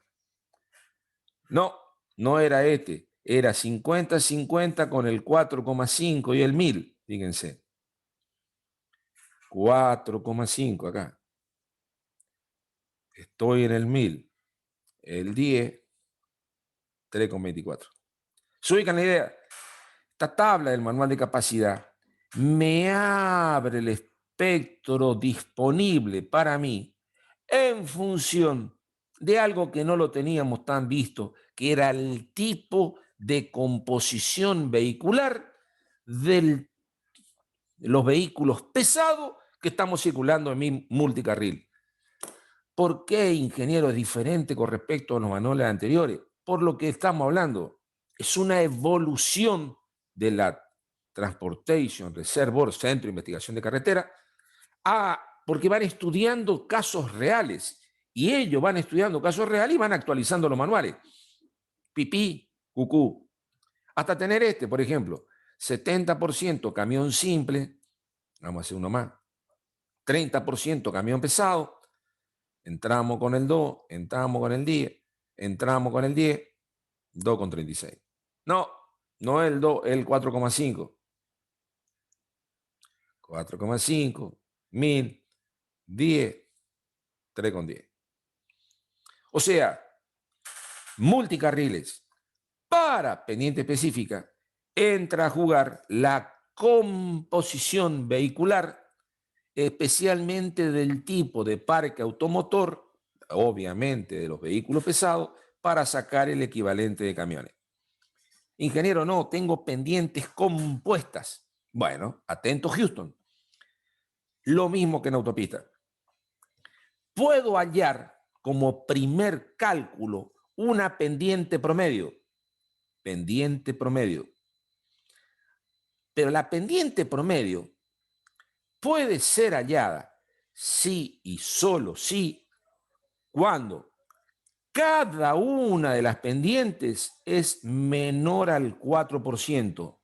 No, no era este, era 50-50 con el 4,5 y el 1000, fíjense. 4,5 acá. Estoy en el 1000. El 10, 3,24. ¿Se ubican la idea? Esta tabla del manual de capacidad me abre el espectro disponible para mí en función de algo que no lo teníamos tan visto, que era el tipo de composición vehicular de los vehículos pesados que estamos circulando en mi multicarril. ¿Por qué, ingeniero, es diferente con respecto a los manuales anteriores? Por lo que estamos hablando. Es una evolución de la Transportation Reserve Board, Centro de Investigación de Carretera, porque van estudiando casos reales. Y ellos van estudiando casos reales y van actualizando los manuales. Pipí, cucú. Hasta tener este, por ejemplo, 70% camión simple. Vamos a hacer uno más. 30% camión pesado, entramos con el 2, entramos con el 10, entramos con el 10, 2,36. No, no el 2, el 4,5. 4,5, 1000, 10, 3,10. O sea, multicarriles para pendiente específica entra a jugar la composición vehicular, especialmente del tipo de parque automotor, obviamente de los vehículos pesados, para sacar el equivalente de camiones. Ingeniero, no, tengo pendientes compuestas. Bueno, atento Houston. Lo mismo que en autopista. Puedo hallar como primer cálculo una pendiente promedio. Pendiente promedio. Pero la pendiente promedio puede ser hallada sí y solo sí cuando cada una de las pendientes es menor al 4%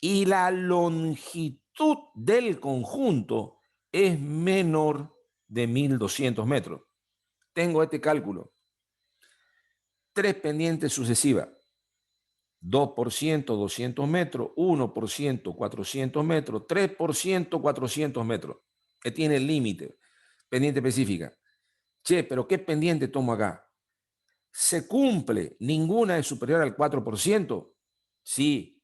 y la longitud del conjunto es menor de 1200 metros. Tengo este cálculo. 3 pendientes sucesivas. 2% 200 metros, 1% 400 metros, 3% 400 metros. Que tiene el límite. Pendiente específica. Che, pero ¿qué pendiente tomo acá? ¿Se cumple? ¿Ninguna es superior al 4%? Sí.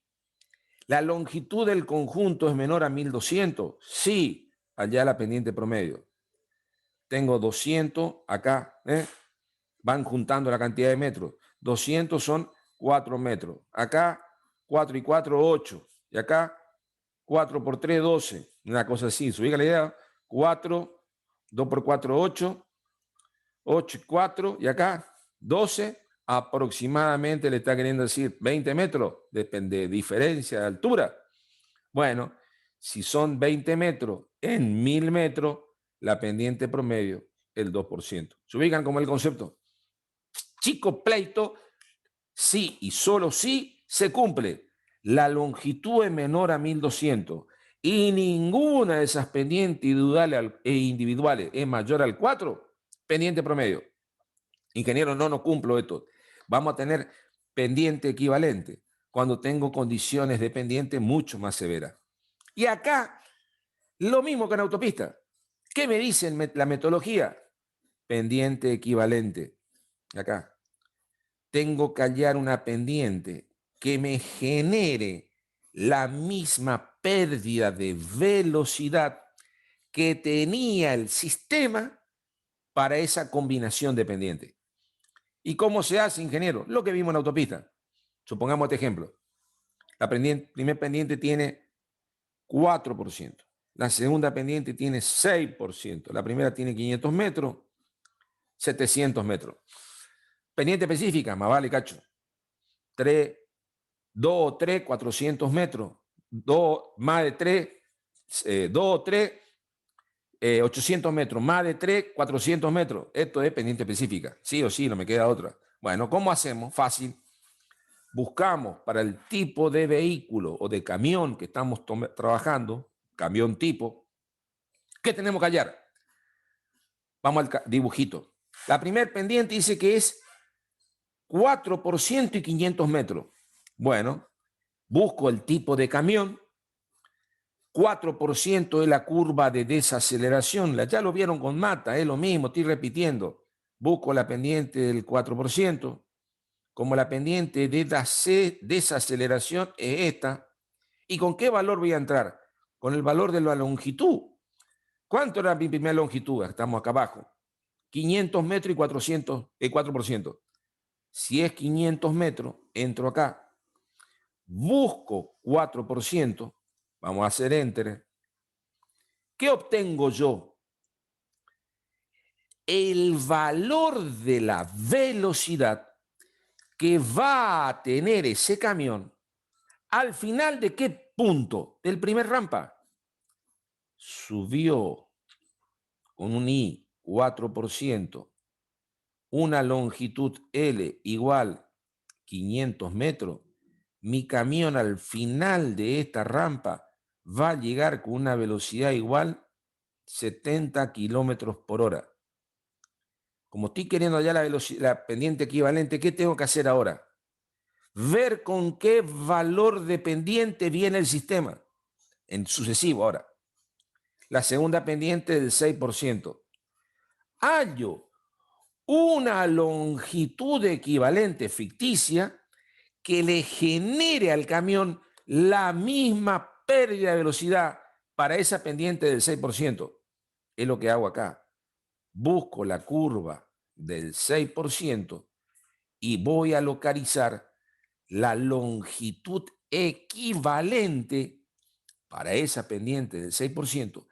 ¿La longitud del conjunto es menor a 1200? Sí. Allá la pendiente promedio. Tengo 200 acá. Van juntando la cantidad de metros. 200 son 4 metros. Acá 4 y 4, 8. Y acá 4 por 3, 12. Una cosa así. Subí la idea. 4, 2 por 4, 8. 8 y 4. Y acá 12. Aproximadamente le está queriendo decir 20 metros. Depende de diferencia de altura. Bueno, si son 20 metros en 1000 metros, la pendiente promedio, el 2%. ¿Se ubican como el concepto? Chico pleito, sí y solo sí se cumple. La longitud es menor a 1200 y ninguna de esas pendientes individuales es mayor al 4, pendiente promedio. Ingeniero, no cumplo esto. Vamos a tener pendiente equivalente cuando tengo condiciones de pendiente mucho más severas. Y acá, lo mismo que en autopista. ¿Qué me dice la metodología? Pendiente equivalente. Acá. Tengo que hallar una pendiente que me genere la misma pérdida de velocidad que tenía el sistema para esa combinación de pendientes. ¿Y cómo se hace, ingeniero? Lo que vimos en autopista. Supongamos este ejemplo. La primer pendiente tiene 4%. La segunda pendiente tiene 6%. La primera tiene 500 metros, 700 metros. Pendiente específica, más vale, cacho. 3, 2 o 3, 400 metros. 2, más de 3, 2 o 3, 800 metros. Más de 3, 400 metros. Esto es pendiente específica. Sí o sí, no me queda otra. Bueno, ¿cómo hacemos? Fácil. Buscamos para el tipo de vehículo o de camión que estamos trabajando, camión tipo, ¿qué tenemos que hallar? Vamos al dibujito. La primer pendiente dice que es 4% y 500 metros. Bueno, busco el tipo de camión. 4% es la curva de desaceleración. Ya lo vieron con Mata, es lo mismo, estoy repitiendo. Busco la pendiente del 4%. Como la pendiente de desaceleración es esta. ¿Y con qué valor voy a entrar? Con el valor de la longitud. ¿Cuánto era mi primera longitud? Estamos acá abajo. 500 metros y 4%. Si es 500 metros, entro acá. Busco 4%. Vamos a hacer enter. ¿Qué obtengo yo? El valor de la velocidad que va a tener ese camión al final de qué punto del primer rampa. Subió con un I 4%, una longitud L igual 500 metros. Mi camión al final de esta rampa va a llegar con una velocidad igual 70 kilómetros por hora. Como estoy queriendo allá la pendiente equivalente, ¿qué tengo que hacer ahora? Ver con qué valor de pendiente viene el sistema en sucesivo ahora. La segunda pendiente del 6%. Hallo una longitud equivalente ficticia que le genere al camión la misma pérdida de velocidad para esa pendiente del 6%. Es lo que hago acá. Busco la curva del 6% y voy a localizar la longitud equivalente para esa pendiente del 6%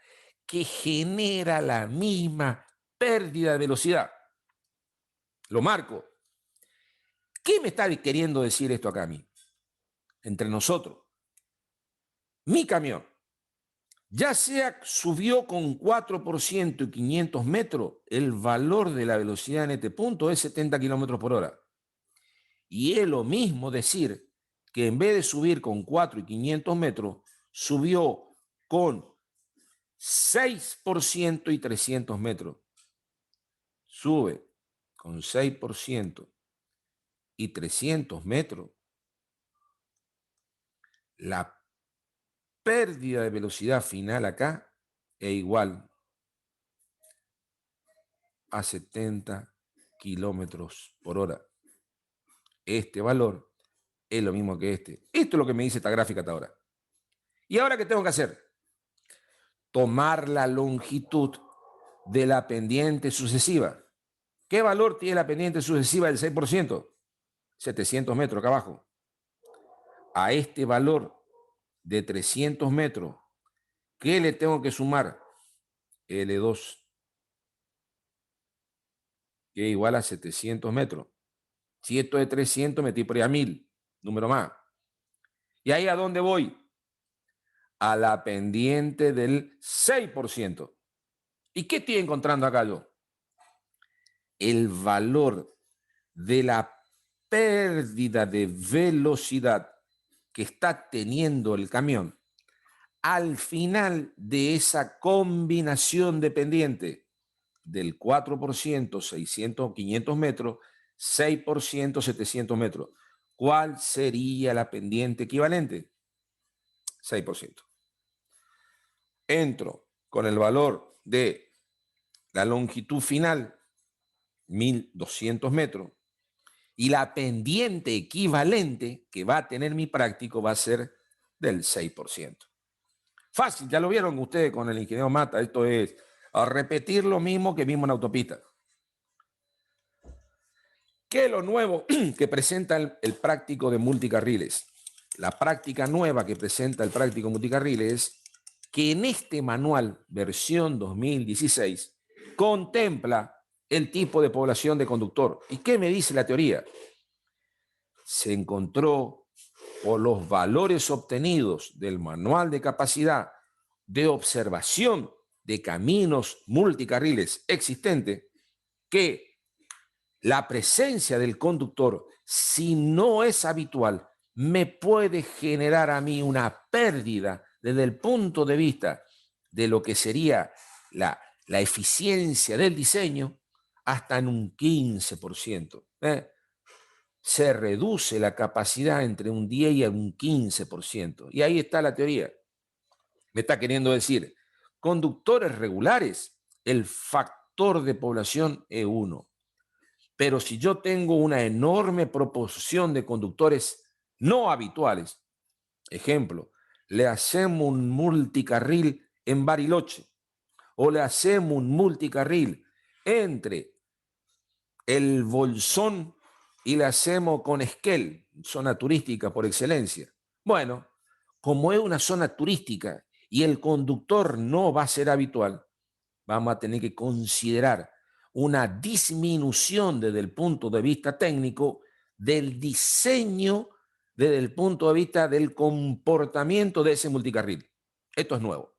que genera la misma pérdida de velocidad. Lo marco. ¿Qué me está queriendo decir esto acá a mí? Entre nosotros. Mi camión, ya sea subió con 4% y 500 metros, el valor de la velocidad en este punto es 70 kilómetros por hora. Y es lo mismo decir que en vez de subir con 4 y 500 metros, subió con 6% y 300 metros. Sube con 6% y 300 metros. La pérdida de velocidad final acá es igual a 70 kilómetros por hora. Este valor es lo mismo que este. Esto es lo que me dice esta gráfica hasta ahora. ¿Y ahora qué tengo que hacer? Tomar la longitud de la pendiente sucesiva. ¿Qué valor tiene la pendiente sucesiva del 6%? 700 metros acá abajo. A este valor de 300 metros, ¿qué le tengo que sumar? L2, que es igual a 700 metros. Si esto es 300, metí por ahí a 1000, número más. ¿Y ahí a dónde voy? A la pendiente del 6%. ¿Y qué estoy encontrando acá yo? El valor de la pérdida de velocidad que está teniendo el camión al final de esa combinación de pendiente del 4%, 600, 500 metros, 6%, 700 metros. ¿Cuál sería la pendiente equivalente? 6%. Entro con el valor de la longitud final, 1200 metros, y la pendiente equivalente que va a tener mi práctico va a ser del 6%. Fácil, ya lo vieron ustedes con el ingeniero Mata. Esto es a repetir lo mismo que vimos en autopista. ¿Qué es lo nuevo que presenta el práctico de multicarriles? La práctica nueva que presenta el práctico multicarriles es que en este manual, versión 2016, contempla el tipo de población de conductor. ¿Y qué me dice la teoría? Se encontró por los valores obtenidos del manual de capacidad de observación de caminos multicarriles existente que la presencia del conductor, si no es habitual, me puede generar a mí una pérdida desde el punto de vista de lo que sería la eficiencia del diseño hasta en un 15%. Se reduce la capacidad entre un 10 y un 15%. Y ahí está la teoría. Me está queriendo decir, conductores regulares, el factor de población es 1. Pero si yo tengo una enorme proporción de conductores no habituales, ejemplo, le hacemos un multicarril en Bariloche o le hacemos un multicarril entre el Bolsón y le hacemos con Esquel, zona turística por excelencia. Bueno, como es una zona turística y el conductor no va a ser habitual, vamos a tener que considerar una disminución desde el punto de vista técnico del diseño, desde el punto de vista del comportamiento de ese multicarril. Esto es nuevo.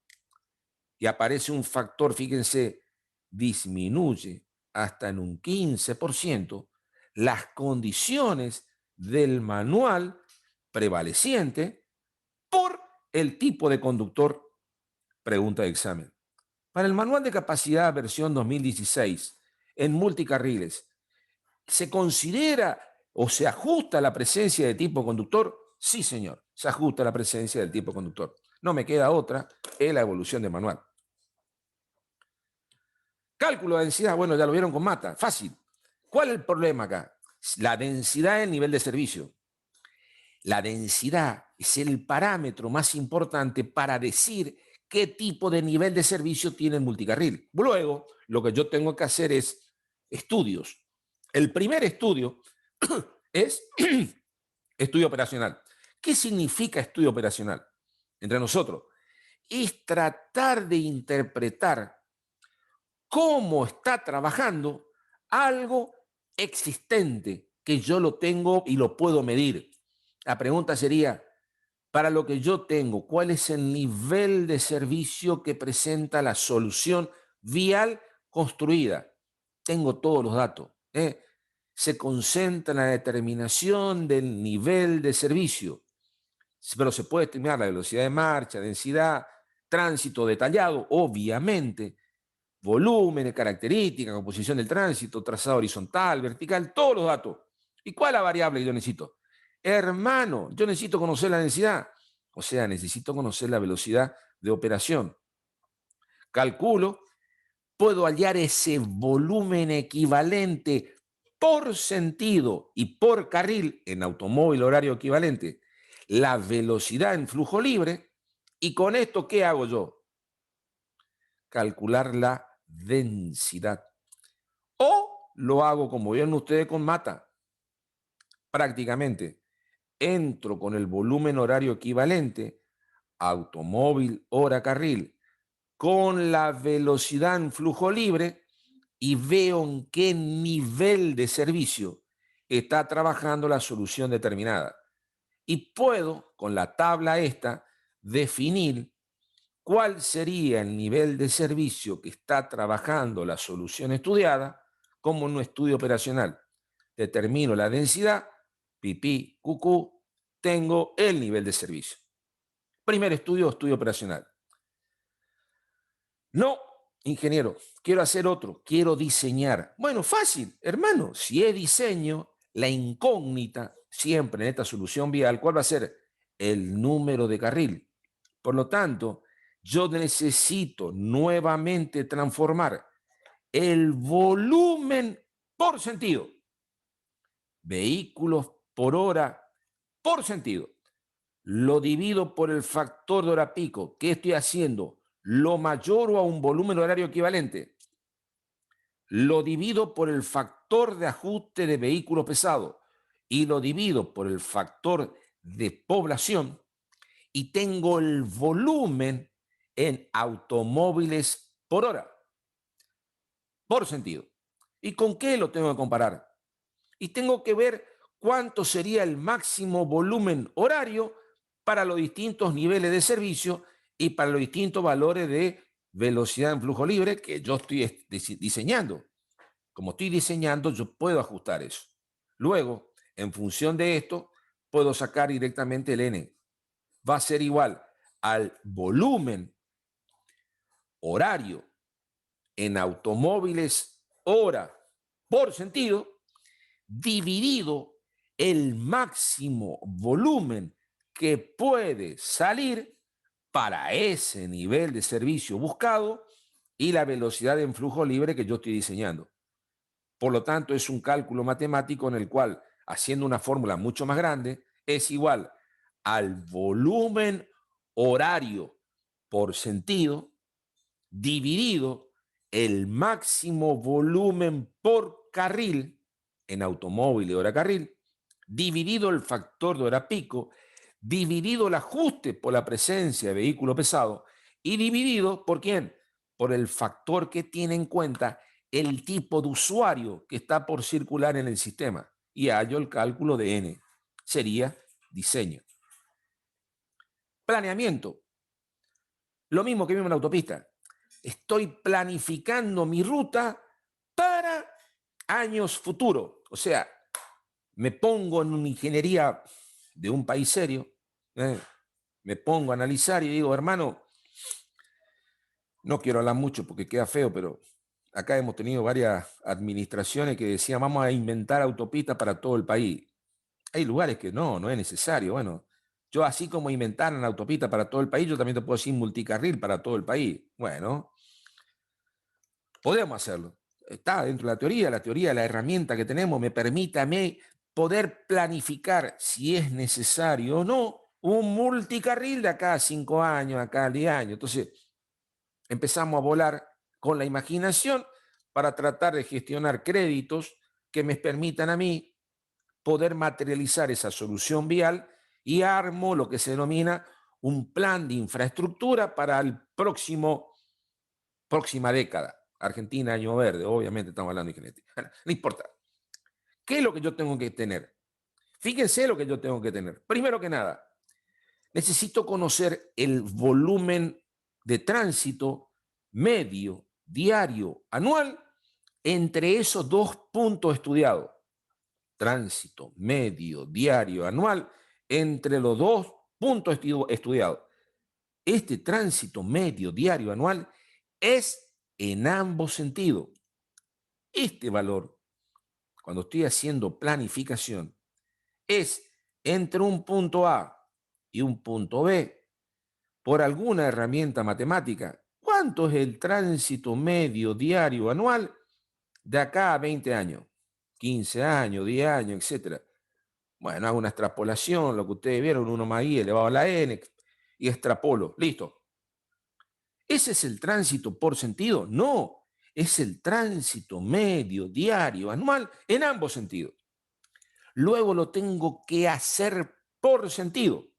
Y aparece un factor, fíjense, disminuye hasta en un 15% las condiciones del manual prevaleciente por el tipo de conductor, pregunta de examen. Para el manual de capacidad versión 2016 en multicarriles, ¿se considera o se ajusta la presencia de tipo conductor? Sí, señor, se ajusta la presencia del tipo conductor. No me queda otra, es la evolución del manual. Cálculo de densidad, bueno, ya lo vieron con Mata, fácil. ¿Cuál es el problema acá? La densidad del nivel de servicio. La densidad es el parámetro más importante para decir qué tipo de nivel de servicio tiene el multicarril. Luego, lo que yo tengo que hacer es estudios. El primer estudio es estudio operacional. ¿Qué significa estudio operacional? Entre nosotros, es tratar de interpretar cómo está trabajando algo existente que yo lo tengo y lo puedo medir. La pregunta sería, para lo que yo tengo, ¿cuál es el nivel de servicio que presenta la solución vial construida? Tengo todos los datos. Se concentra en la determinación del nivel de servicio, pero se puede determinar la velocidad de marcha, densidad, tránsito detallado, obviamente, volumen, características, composición del tránsito, trazado horizontal, vertical, todos los datos. ¿Y cuál es la variable que yo necesito? Hermano, yo necesito conocer la densidad. O sea, necesito conocer la velocidad de operación. Calculo, puedo hallar ese volumen equivalente por sentido y por carril en automóvil horario equivalente, la velocidad en flujo libre, y con esto, ¿qué hago yo? Calcular la densidad. O lo hago como vieron ustedes con Mata. Prácticamente entro con el volumen horario equivalente, automóvil hora carril, con la velocidad en flujo libre y veo en qué nivel de servicio está trabajando la solución determinada. Y puedo, con la tabla esta, definir cuál sería el nivel de servicio que está trabajando la solución estudiada como en un estudio operacional. Determino la densidad, pipí, cucú, tengo el nivel de servicio. Primer estudio, estudio operacional. No, ingeniero, quiero hacer otro, quiero diseñar. Bueno, fácil, hermano, si es diseño, la incógnita siempre en esta solución vial, ¿cuál va a ser? El número de carril. Por lo tanto, yo necesito nuevamente transformar el volumen por sentido, vehículos por hora por sentido. Lo divido por el factor de hora pico. ¿Qué estoy haciendo? Lo mayor o a un volumen horario equivalente. Lo divido por el factor de ajuste de vehículos pesados y lo divido por el factor de población y tengo el volumen en automóviles por hora, por sentido. ¿Y con qué lo tengo que comparar? Y tengo que ver cuánto sería el máximo volumen horario para los distintos niveles de servicio y para los distintos valores de velocidad en flujo libre que yo estoy diseñando. Como estoy diseñando, yo puedo ajustar eso. Luego, en función de esto, puedo sacar directamente el N. Va a ser igual al volumen horario en automóviles hora por sentido dividido el máximo volumen que puede salir para ese nivel de servicio buscado y la velocidad en flujo libre que yo estoy diseñando. Por lo tanto, es un cálculo matemático en el cual, haciendo una fórmula mucho más grande, es igual al volumen horario por sentido dividido el máximo volumen por carril en automóvil de hora carril, dividido el factor de hora pico, dividido el ajuste por la presencia de vehículo pesado y dividido ¿por quién? Por el factor que tiene en cuenta el tipo de usuario que está por circular en el sistema. Y hallo el cálculo de N. Sería diseño. Planeamiento. Lo mismo que vimos en la autopista. Estoy planificando mi ruta para años futuros. O sea, me pongo en una ingeniería de un país serio, me pongo a analizar y digo, hermano, No quiero hablar mucho porque queda feo, pero acá hemos tenido varias administraciones que decían vamos a inventar autopistas para todo el país. Hay lugares que no es necesario. Bueno, yo así como inventaron autopista para todo el país, yo también te puedo decir multicarril para todo el país. Bueno, podemos hacerlo. Está dentro de la teoría, la herramienta que tenemos me permite a mí poder planificar si es necesario o no un multicarril de acá a 5 años, acá a 10 años. Entonces, empezamos a volar con la imaginación para tratar de gestionar créditos que me permitan a mí poder materializar esa solución vial y armo lo que se denomina un plan de infraestructura para el próxima década. Argentina, año verde, obviamente estamos hablando de genética. No importa. ¿Qué es lo que yo tengo que tener? Fíjense lo que yo tengo que tener. Primero que nada, necesito conocer el volumen de tránsito medio, diario, anual, entre esos dos puntos estudiados. Tránsito medio, diario, anual, entre los dos puntos estudiados. Este tránsito medio, diario, anual es en ambos sentidos. Este valor, cuando estoy haciendo planificación, es entre un punto A y un punto B por alguna herramienta matemática. ¿Cuánto es el tránsito medio, diario, anual de acá a 20 años? 15 años, 10 años, etc. Bueno, hago una extrapolación, lo que ustedes vieron, 1 más i elevado a la n, y extrapolo. Listo. ¿Ese es el tránsito por sentido? No, es el tránsito medio, diario, anual, en ambos sentidos. Luego lo tengo que hacer por sentido.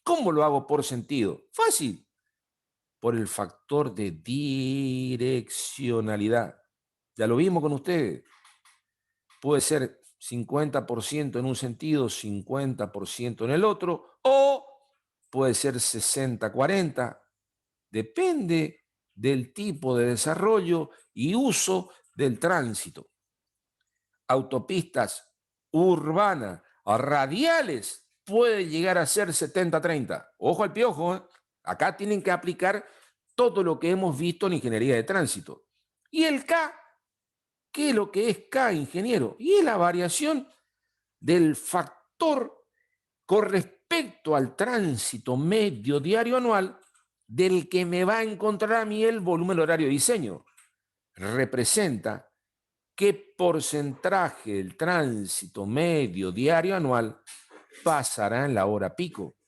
¿Cómo lo hago por sentido? Fácil. Por el factor de direccionalidad. Ya lo vimos con ustedes. Puede ser 50% en un sentido, 50% en el otro, o puede ser 60-40. Depende del tipo de desarrollo y uso del tránsito. Autopistas urbanas radiales puede llegar a ser 70-30. Ojo al piojo, ¿eh? Acá tienen que aplicar todo lo que hemos visto en ingeniería de tránsito. Y el K, ¿qué es lo que es K, ingeniero? Y es la variación del factor con respecto al tránsito medio diario anual del que me va a encontrar a mí el volumen horario de diseño. Representa qué porcentaje del tránsito medio diario anual pasará en la hora pico.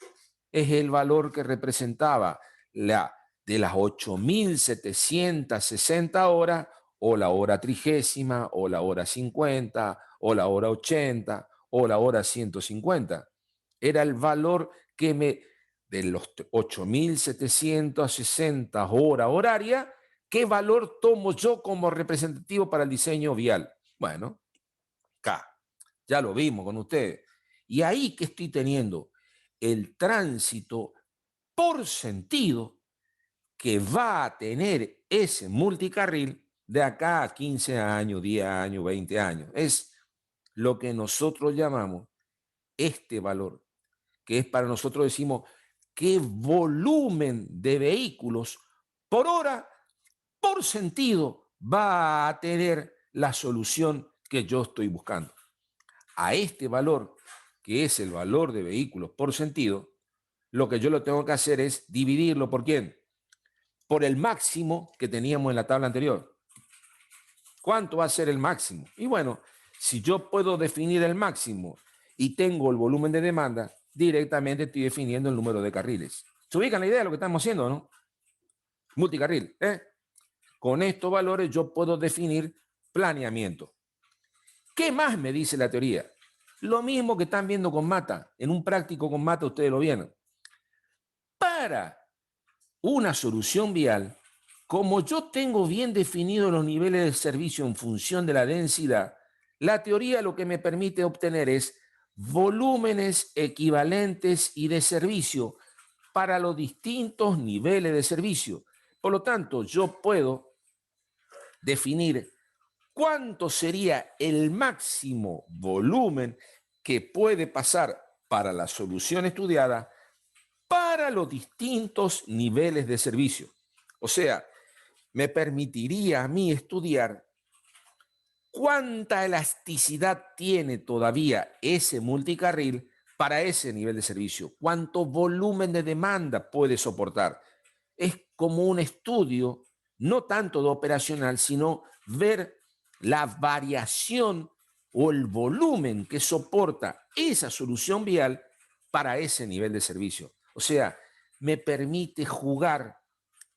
Es el valor que representaba de las 8.760 horas, o la hora trigésima, o la hora 50, o la hora 80, o la hora 150. Era el valor de los 8.760 horas horarias, ¿qué valor tomo yo como representativo para el diseño vial? Bueno, K. Ya lo vimos con ustedes. Y ahí que estoy teniendo el tránsito por sentido que va a tener ese multicarril de acá a 15 años, 10 años, 20 años. Es lo que nosotros llamamos este valor, que es para nosotros decimos qué volumen de vehículos por hora, por sentido, va a tener la solución que yo estoy buscando. A este valor, que es el valor de vehículos por sentido, lo que yo lo tengo que hacer es dividirlo por ¿quién? Por el máximo que teníamos en la tabla anterior. ¿Cuánto va a ser el máximo? Y bueno, si yo puedo definir el máximo y tengo el volumen de demanda, directamente estoy definiendo el número de carriles. ¿Se ubican la idea de lo que estamos haciendo, no? Multicarril, ¿eh? Con estos valores yo puedo definir planeamiento. ¿Qué más me dice la teoría? Lo mismo que están viendo con Mata. En un práctico con Mata ustedes lo vieron. Para una solución vial, como yo tengo bien definidos los niveles de servicio en función de la densidad, la teoría lo que me permite obtener es volúmenes equivalentes y de servicio para los distintos niveles de servicio. Por lo tanto, yo puedo definir cuánto sería el máximo volumen que puede pasar para la solución estudiada para los distintos niveles de servicio. O sea, me permitiría a mí estudiar cuánta elasticidad tiene todavía ese multicarril para ese nivel de servicio, cuánto volumen de demanda puede soportar. Es como un estudio, no tanto de operacional, sino ver la variación o el volumen que soporta esa solución vial para ese nivel de servicio. O sea, me permite jugar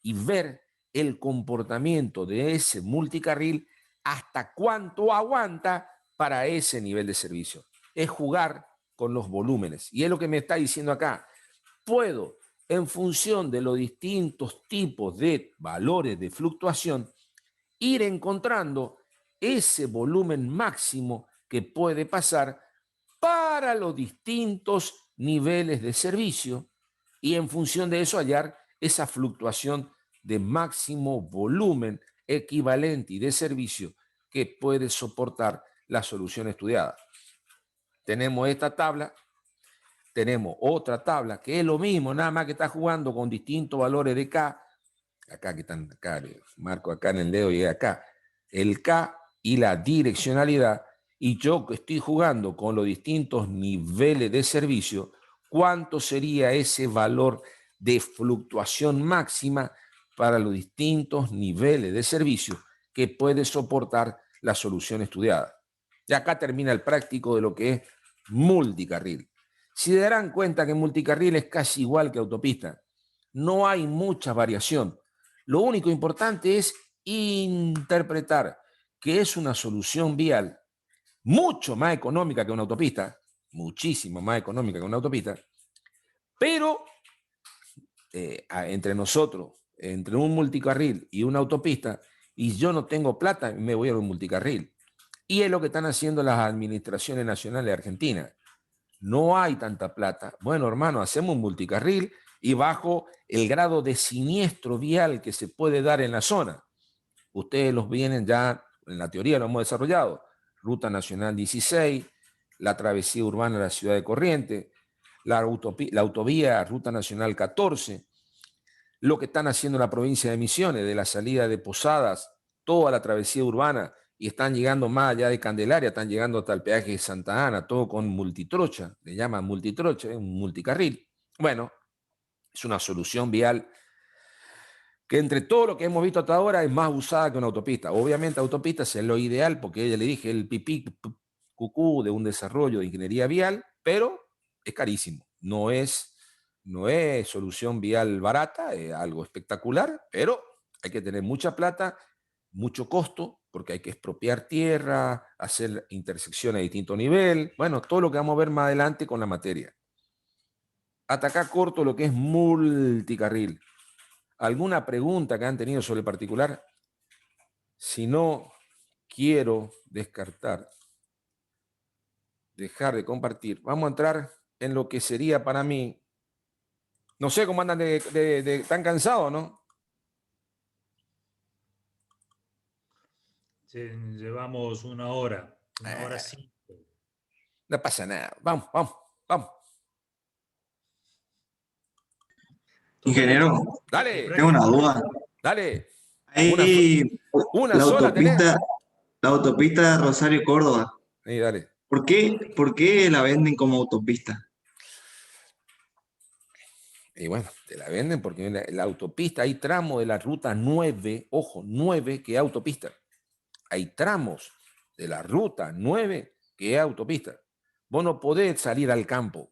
y ver el comportamiento de ese multicarril hasta cuánto aguanta para ese nivel de servicio. Es jugar con los volúmenes. Y es lo que me está diciendo acá. Puedo, en función de los distintos tipos de valores de fluctuación, ir encontrando ese volumen máximo que puede pasar para los distintos niveles de servicio y en función de eso hallar esa fluctuación de máximo volumen equivalente y de servicio que puede soportar la solución estudiada. Tenemos esta tabla, tenemos otra tabla que es lo mismo, nada más que está jugando con distintos valores de K. Acá que están, acá, marco acá en el dedo y acá. El K y la direccionalidad. Y yo que estoy jugando con los distintos niveles de servicio, ¿cuánto sería ese valor de fluctuación máxima para los distintos niveles de servicio que puede soportar la solución estudiada? Y acá termina el práctico de lo que es multicarril. Si se darán cuenta que multicarril es casi igual que autopista, no hay mucha variación. Lo único importante es interpretar que es una solución vial mucho más económica que una autopista, muchísimo más económica que una autopista, pero entre nosotros, entre un multicarril y una autopista, y yo no tengo plata, me voy a un multicarril. Y es lo que están haciendo las administraciones nacionales de Argentina. No hay tanta plata. Bueno, hermano, hacemos un multicarril y bajo el grado de siniestro vial que se puede dar en la zona. Ustedes los vienen ya, en la teoría lo hemos desarrollado. Ruta Nacional 16, la travesía urbana de la ciudad de Corrientes, la autovía Ruta Nacional 14, lo que están haciendo en la provincia de Misiones, de la salida de Posadas, toda la travesía urbana, y están llegando más allá de Candelaria, están llegando hasta el peaje de Santa Ana, todo con multitrocha, le llaman multitrocha, es un multicarril. Bueno, es una solución vial que entre todo lo que hemos visto hasta ahora es más usada que una autopista. Obviamente autopista es lo ideal, porque ya le dije, el pipí cucú de un desarrollo de ingeniería vial, pero es carísimo. No es solución vial barata, es algo espectacular, pero hay que tener mucha plata, mucho costo, porque hay que expropiar tierra, hacer intersecciones a distinto nivel, bueno, todo lo que vamos a ver más adelante con la materia. Hasta acá corto lo que es multicarril. ¿Alguna pregunta que han tenido sobre el particular? Si no, quiero descartar, dejar de compartir. Vamos a entrar en lo que sería para mí. No sé cómo andan tan cansados, ¿no? Sí, llevamos una hora 5. No pasa nada. Vamos, vamos, vamos. Ingeniero, Dale, tengo una duda. dale. Ahí Una la sola tenés. autopista Rosario-Córdoba. Sí, dale. ¿Por qué la venden como autopista? Y bueno, te la venden porque en la autopista hay tramos de la ruta 9, ojo, 9 que es autopista. Hay tramos de la ruta 9 que es autopista. Vos no podés salir al campo.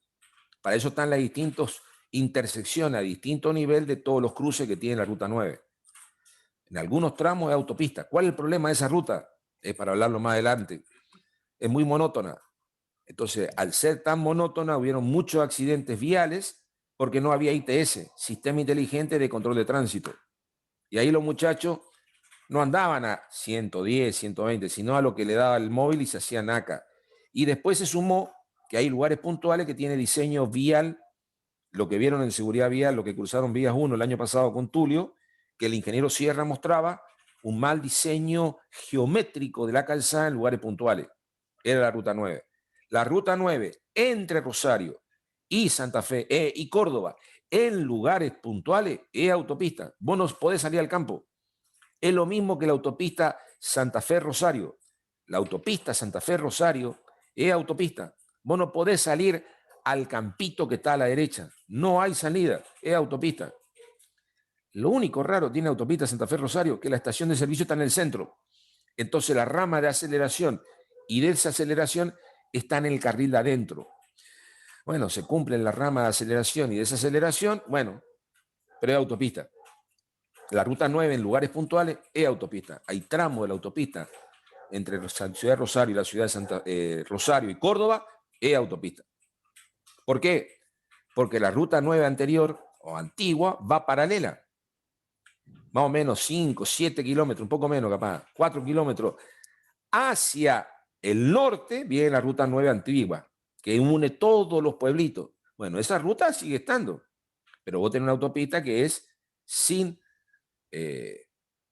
Para eso están las distintas intersecciones a distinto nivel de todos los cruces que tiene la ruta 9. En algunos tramos es autopista. ¿Cuál es el problema de esa ruta? Es para hablarlo más adelante. Es muy monótona. Entonces, al ser tan monótona, hubieron muchos accidentes viales porque no había ITS, Sistema Inteligente de Control de Tránsito. Y ahí los muchachos no andaban a 110, 120, sino a lo que le daba el móvil y se hacían acá. Y después se sumó que hay lugares puntuales que tiene diseño vial, lo que vieron en seguridad vial, lo que cruzaron vías 1 el año pasado con Tulio, que el ingeniero Sierra mostraba un mal diseño geométrico de la calzada en lugares puntuales. Era la ruta 9. La ruta 9 entre Rosario y Santa Fe y Córdoba en lugares puntuales es autopista. Vos no podés salir al campo. Es lo mismo que la autopista Santa Fe-Rosario. La autopista Santa Fe-Rosario es autopista. Vos no podés salir al campito que está a la derecha. No hay salida, es autopista. Lo único raro tiene autopista Santa Fe-Rosario que la estación de servicio está en el centro. Entonces la rama de aceleración y desaceleración está en el carril de adentro. Bueno, se cumplen la rama de aceleración y desaceleración, bueno, pero es autopista. La ruta 9 en lugares puntuales es autopista. Hay tramos de la autopista entre la ciudad de Rosario y la ciudad de Rosario y Córdoba, es autopista. ¿Por qué? Porque la ruta 9 anterior o antigua va paralela. Más o menos 5, 7 kilómetros, un poco menos capaz, 4 kilómetros. Hacia el norte viene la ruta 9 antigua, que une todos los pueblitos. Bueno, esa ruta sigue estando, pero vos tenés una autopista que es sin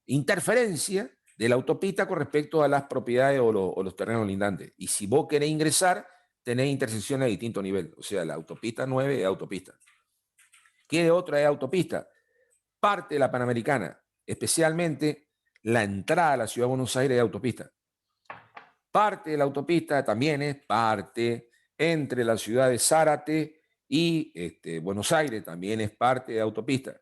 interferencia de la autopista con respecto a las propiedades o los terrenos lindantes. Y si vos querés ingresar, tenés intersecciones de distinto nivel. O sea, la autopista 9 es autopista. ¿Qué otra es autopista? Parte de la Panamericana, especialmente la entrada a la ciudad de Buenos Aires es autopista. Parte de la autopista también es parte entre la ciudad de Zárate y Buenos Aires, también es parte de autopista.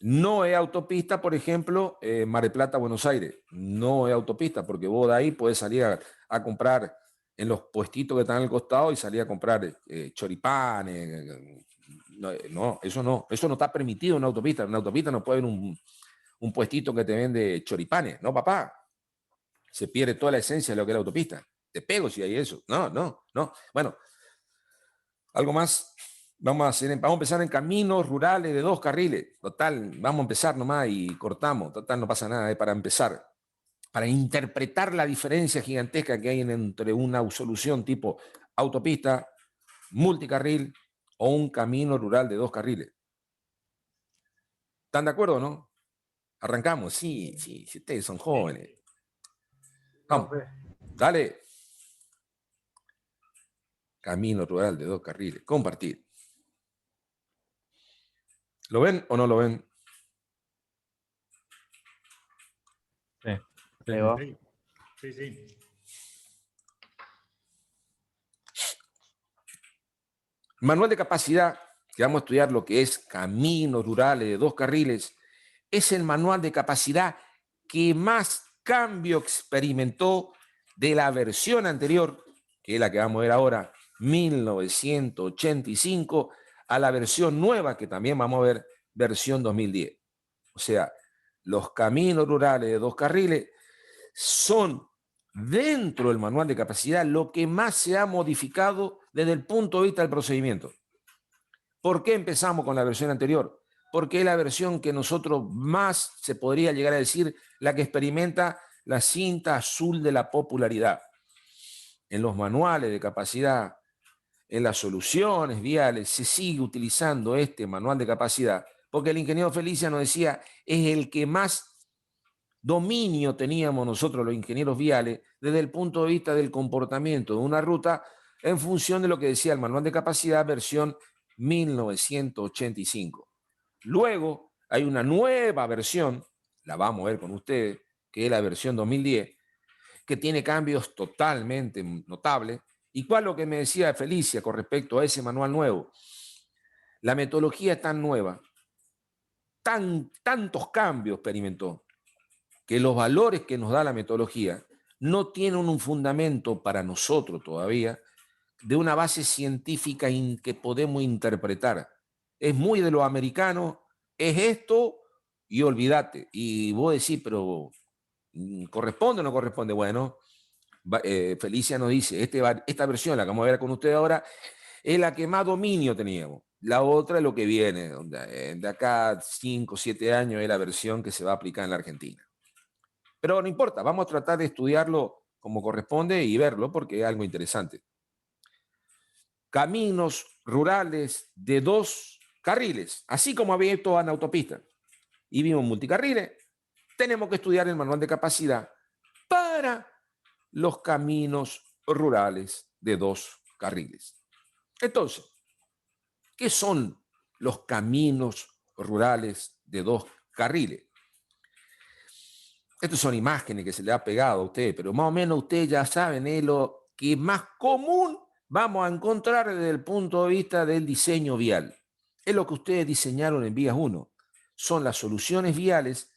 No es autopista, por ejemplo, Mar del Plata, Buenos Aires. No es autopista, porque vos de ahí podés salir a comprar en los puestitos que están al costado y salir a comprar choripanes. No, eso no está permitido en una autopista. En una autopista no puede haber un puestito que te vende choripanes. No, papá. Se pierde toda la esencia de lo que es la autopista. Te pego si hay eso. No. Bueno, algo más. Vamos a empezar en caminos rurales de 2 carriles. Total, vamos a empezar nomás y cortamos. Total, no pasa nada, es para empezar. Para interpretar la diferencia gigantesca que hay entre una solución tipo autopista, multicarril o un camino rural de 2 carriles. ¿Están de acuerdo, no? Arrancamos. Sí, si ustedes son jóvenes. Vamos, dale. Camino rural de 2 carriles. Compartir. ¿Lo ven o no lo ven? Sí. Manual de capacidad, que vamos a estudiar lo que es caminos rurales de 2 carriles, es el manual de capacidad que más cambio experimentó de la versión anterior, que es la que vamos a ver ahora, 1985, a la versión nueva, que también vamos a ver, versión 2010. O sea, los caminos rurales de 2 carriles son, dentro del manual de capacidad, lo que más se ha modificado desde el punto de vista del procedimiento. ¿Por qué empezamos con la versión anterior? Porque es la versión que nosotros más se podría llegar a decir la que experimenta la cinta azul de la popularidad. En los manuales de capacidad, en las soluciones viales, se sigue utilizando este manual de capacidad, porque el ingeniero Felicia nos decía, es el que más dominio teníamos nosotros los ingenieros viales desde el punto de vista del comportamiento de una ruta en función de lo que decía el manual de capacidad versión 1985. Luego hay una nueva versión, la vamos a ver con ustedes, que es la versión 2010, que tiene cambios totalmente notables. ¿Y cuál es lo que me decía Felicia con respecto a ese manual nuevo? La metodología es tan nueva, tantos cambios experimentó, que los valores que nos da la metodología no tienen un fundamento para nosotros todavía de una base científica que podemos interpretar. Es muy de lo americano, es esto y olvídate. Y vos decís, pero ¿corresponde o no corresponde? Bueno, Felicia nos dice, esta versión, la que vamos a ver con ustedes ahora, es la que más dominio teníamos. La otra es lo que viene, de acá 5 o 7 años es la versión que se va a aplicar en la Argentina. Pero no importa, vamos a tratar de estudiarlo como corresponde y verlo porque es algo interesante. Caminos rurales de 2 carriles, así como había esto en autopista y vimos multicarriles, tenemos que estudiar el manual de capacidad para los caminos rurales de 2 carriles. Entonces, ¿qué son los caminos rurales de 2 carriles? Estas son imágenes que se le ha pegado a usted, pero más o menos ustedes ya saben lo que más común vamos a encontrar desde el punto de vista del diseño vial. Es lo que ustedes diseñaron en Vías 1. Son las soluciones viales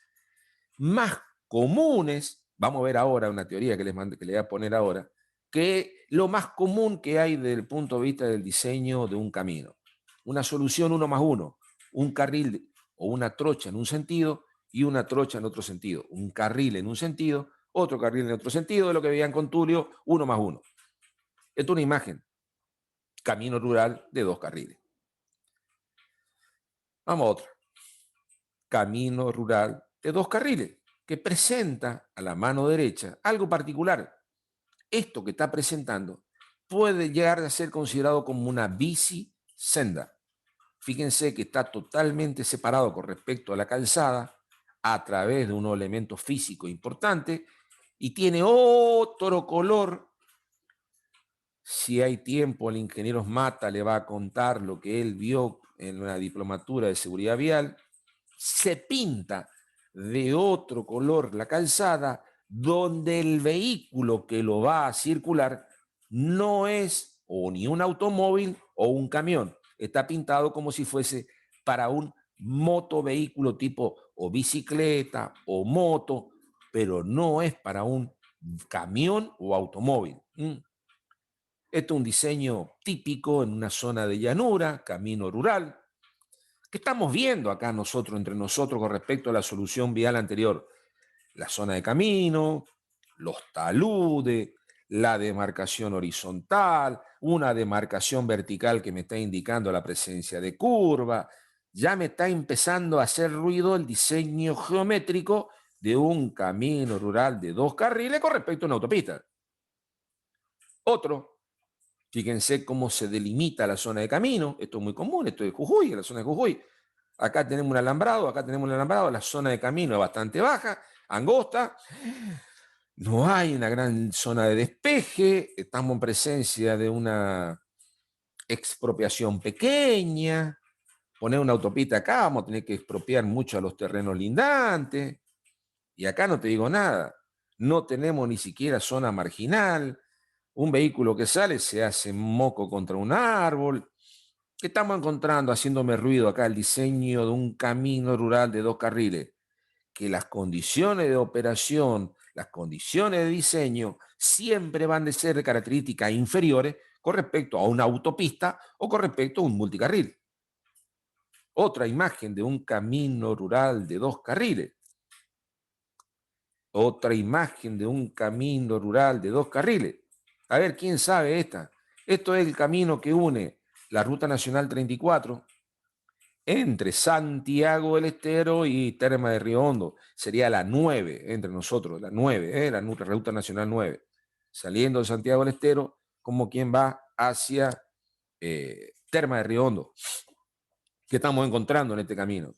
más comunes. Vamos a ver ahora una teoría que les voy a poner ahora, que lo más común que hay desde el punto de vista del diseño de un camino. Una solución 1+1, un carril o una trocha en un sentido y una trocha en otro sentido. Un carril en un sentido, otro carril en otro sentido, de lo que veían con Tulio, 1+1. Esto es una imagen. Camino rural de 2 carriles. Vamos a otra. Camino rural de 2 carriles, que presenta a la mano derecha algo particular. Esto que está presentando puede llegar a ser considerado como una bicisenda. Fíjense que está totalmente separado con respecto a la calzada a través de un elemento físico importante y tiene otro color. Si hay tiempo, el ingeniero Mata le va a contar lo que él vio en una diplomatura de seguridad vial. Se pinta de otro color la calzada, donde el vehículo que lo va a circular no es o ni un automóvil o un camión. Está pintado como si fuese para un motovehículo tipo o bicicleta o moto, pero no es para un camión o automóvil. Esto es un diseño típico en una zona de llanura, camino rural. ¿Qué estamos viendo acá nosotros, entre nosotros, con respecto a la solución vial anterior? La zona de camino, los taludes, la demarcación horizontal, una demarcación vertical que me está indicando la presencia de curva. Ya me está empezando a hacer ruido el diseño geométrico de un camino rural de 2 carriles con respecto a una autopista. Otro, fíjense cómo se delimita la zona de camino. Esto es muy común, esto es Jujuy, la zona de Jujuy. Acá tenemos un alambrado, acá tenemos un alambrado, la zona de camino es bastante baja, angosta, no hay una gran zona de despeje, estamos en presencia de una expropiación pequeña, poner una autopista acá, vamos a tener que expropiar mucho a los terrenos lindantes, y acá no te digo nada, no tenemos ni siquiera zona marginal, un vehículo que sale se hace moco contra un árbol. ¿Qué estamos encontrando haciéndome ruido acá? El diseño de un camino rural de 2 carriles. Que las condiciones de operación, las condiciones de diseño, siempre van a ser de características inferiores con respecto a una autopista o con respecto a un multicarril. Otra imagen de un camino rural de 2 carriles. Otra imagen de un camino rural de 2 carriles. A ver, ¿quién sabe esta? Esto es el camino que une la Ruta Nacional 34 entre Santiago del Estero y Terma de Río Hondo. Sería la 9 entre nosotros, la 9, la Ruta Nacional 9. Saliendo de Santiago del Estero, como quien va hacia Terma de Río Hondo. ¿Qué estamos encontrando en este camino?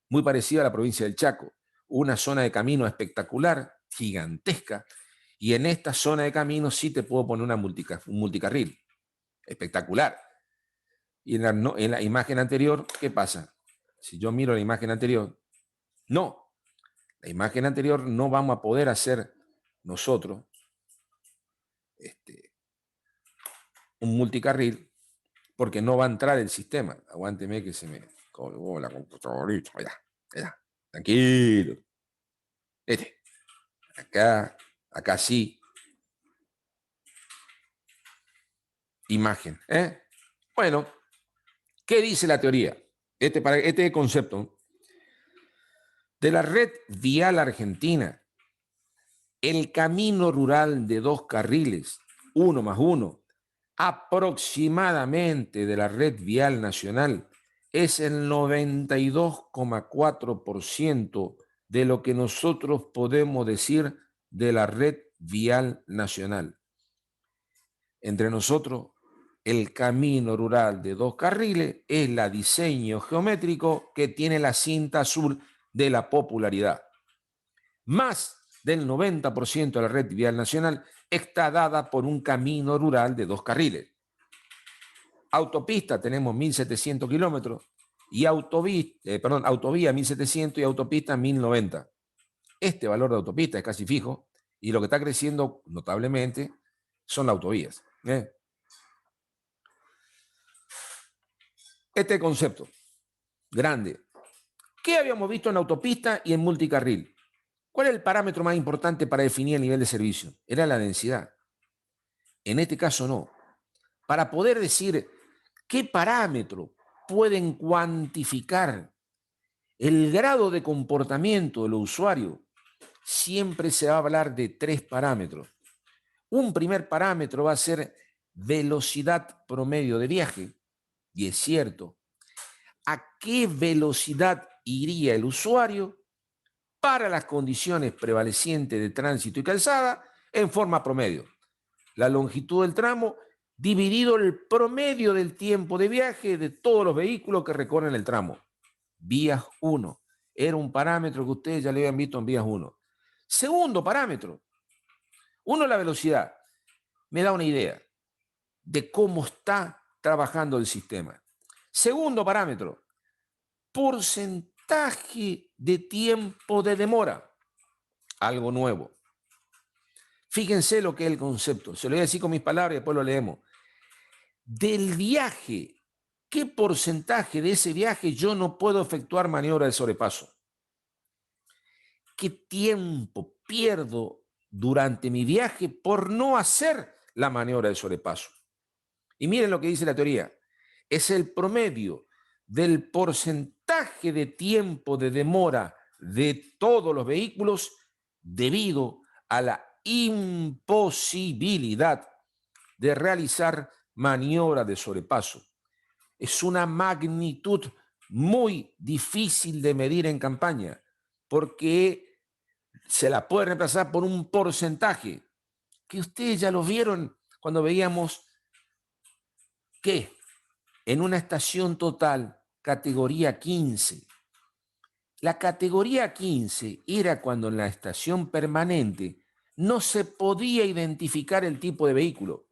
Muy parecida a la provincia del Chaco. Una zona de camino espectacular, gigantesca, y en esta zona de camino sí te puedo poner un multicarril. Espectacular. Y en la imagen anterior, ¿qué pasa? Si yo miro la imagen anterior, no. La imagen anterior no vamos a poder hacer nosotros un multicarril porque no va a entrar el sistema. Aguánteme que se me colgó la computadorita. Ya, tranquilo. Acá sí. Imagen. Bueno, ¿qué dice la teoría? Este concepto de la red vial argentina, el camino rural de 2 carriles, 1+1, aproximadamente de la red vial nacional, es el 92,4% de lo que nosotros podemos decir de la red vial nacional. Entre nosotros, el camino rural de 2 carriles es el diseño geométrico que tiene la cinta azul de la popularidad. Más del 90% de la red vial nacional está dada por un camino rural de 2 carriles. Autopista tenemos 1.700 kilómetros y autovía 1.700 y autopista 1.090. este valor de autopista es casi fijo, y lo que está creciendo notablemente son las autovías. Este concepto grande. ¿Qué habíamos visto en autopista y en multicarril? ¿Cuál es el parámetro más importante para definir el nivel de servicio? Era la densidad. En este caso no. Para poder decir qué parámetro pueden cuantificar el grado de comportamiento del usuario, siempre se va a hablar de 3 parámetros. Un primer parámetro va a ser velocidad promedio de viaje. Y es cierto, ¿a qué velocidad iría el usuario para las condiciones prevalecientes de tránsito y calzada en forma promedio? La longitud del tramo dividido el promedio del tiempo de viaje de todos los vehículos que recorren el tramo. Vías 1. Era un parámetro que ustedes ya le habían visto en vías 1. Segundo parámetro. Uno, la velocidad. Me da una idea de cómo está trabajando el sistema. Segundo parámetro. Porcentaje de tiempo de demora. Algo nuevo. Fíjense lo que es el concepto. Se lo voy a decir con mis palabras y después lo leemos. Del viaje, ¿qué porcentaje de ese viaje yo no puedo efectuar maniobra de sobrepaso? ¿Qué tiempo pierdo durante mi viaje por no hacer la maniobra de sobrepaso? Y miren lo que dice la teoría. Es el promedio del porcentaje de tiempo de demora de todos los vehículos debido a la imposibilidad de realizar maniobra de sobrepaso. Es una magnitud muy difícil de medir en campaña porque se la puede reemplazar por un porcentaje que ustedes ya lo vieron cuando veíamos que en una estación total categoría 15. La categoría 15 era cuando en la estación permanente no se podía identificar el tipo de vehículo.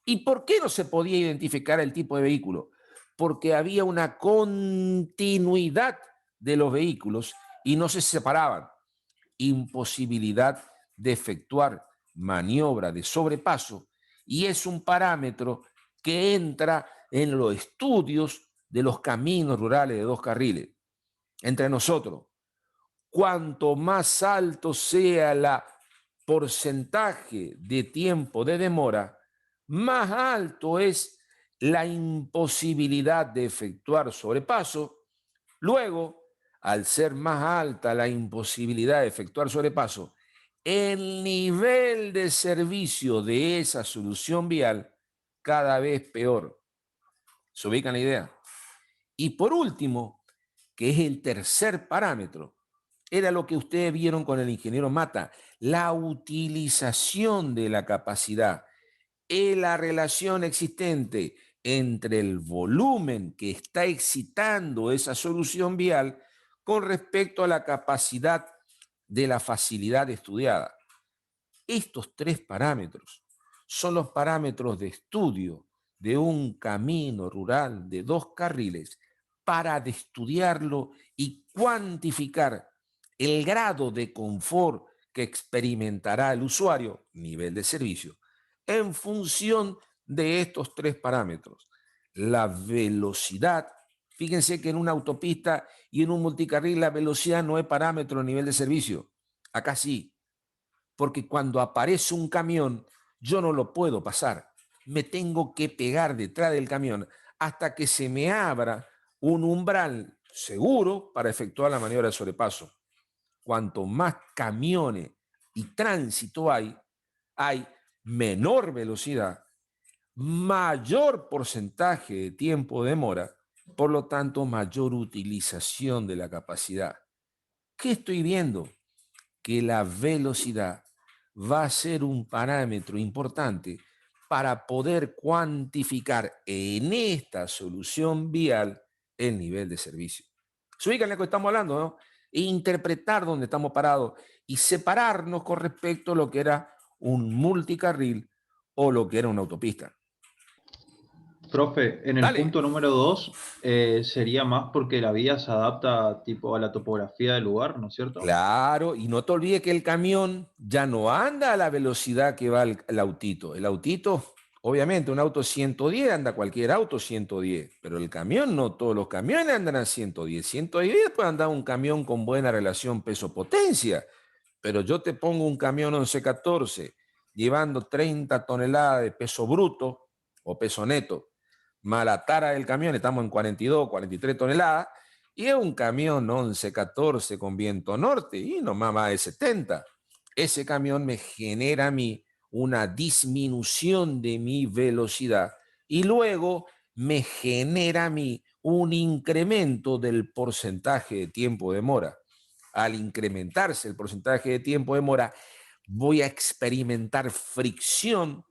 ¿Y por qué no se podía identificar el tipo de vehículo? Porque había una continuidad de los vehículos y no se separaban. Imposibilidad de efectuar maniobra de sobrepaso, y es un parámetro que entra en los estudios de los caminos rurales de 2 carriles. Entre nosotros, cuanto más alto sea el porcentaje de tiempo de demora, más alto es la imposibilidad de efectuar sobrepaso. Luego, al ser más alta la imposibilidad de efectuar sobrepaso, el nivel de servicio de esa solución vial cada vez peor. ¿Se ubican la idea? Y por último, que es el tercer parámetro, era lo que ustedes vieron con el ingeniero Mata, la utilización de la capacidad, la relación existente entre el volumen que está excitando esa solución vial con respecto a la capacidad de la facilidad estudiada. Estos 3 parámetros son los parámetros de estudio de un camino rural de 2 carriles para estudiarlo y cuantificar el grado de confort que experimentará el usuario, nivel de servicio, en función de estos 3 parámetros. La velocidad, fíjense que en una autopista y en un multicarril la velocidad no es parámetro de nivel de servicio. Acá sí, porque cuando aparece un camión, yo no lo puedo pasar. Me tengo que pegar detrás del camión hasta que se me abra un umbral seguro para efectuar la maniobra de sobrepaso. Cuanto más camiones y tránsito hay menor velocidad, mayor porcentaje de tiempo de demora, por lo tanto, mayor utilización de la capacidad. ¿Qué estoy viendo? Que la velocidad va a ser un parámetro importante para poder cuantificar en esta solución vial el nivel de servicio. Se ubican lo que estamos hablando, ¿no? E interpretar dónde estamos parados y separarnos con respecto a lo que era un multicarril o lo que era una autopista. Profe, en el Dale. punto número 2 sería más porque la vía se adapta tipo a la topografía del lugar, ¿no es cierto? Claro, y no te olvides que el camión ya no anda a la velocidad que va el autito. El autito, obviamente, un auto 110 anda cualquier auto 110, pero el camión no, todos los camiones andan a 110. 110 puede andar un camión con buena relación peso-potencia, pero yo te pongo un camión 1114 llevando 30 toneladas de peso bruto o peso neto, más la tara del camión, estamos en 42, 43 toneladas, y es un camión 1114 con viento norte, y nomás más de 70. Ese camión me genera a mí una disminución de mi velocidad y luego me genera a mí un incremento del porcentaje de tiempo de mora. Al incrementarse el porcentaje de tiempo de mora, voy a experimentar fricción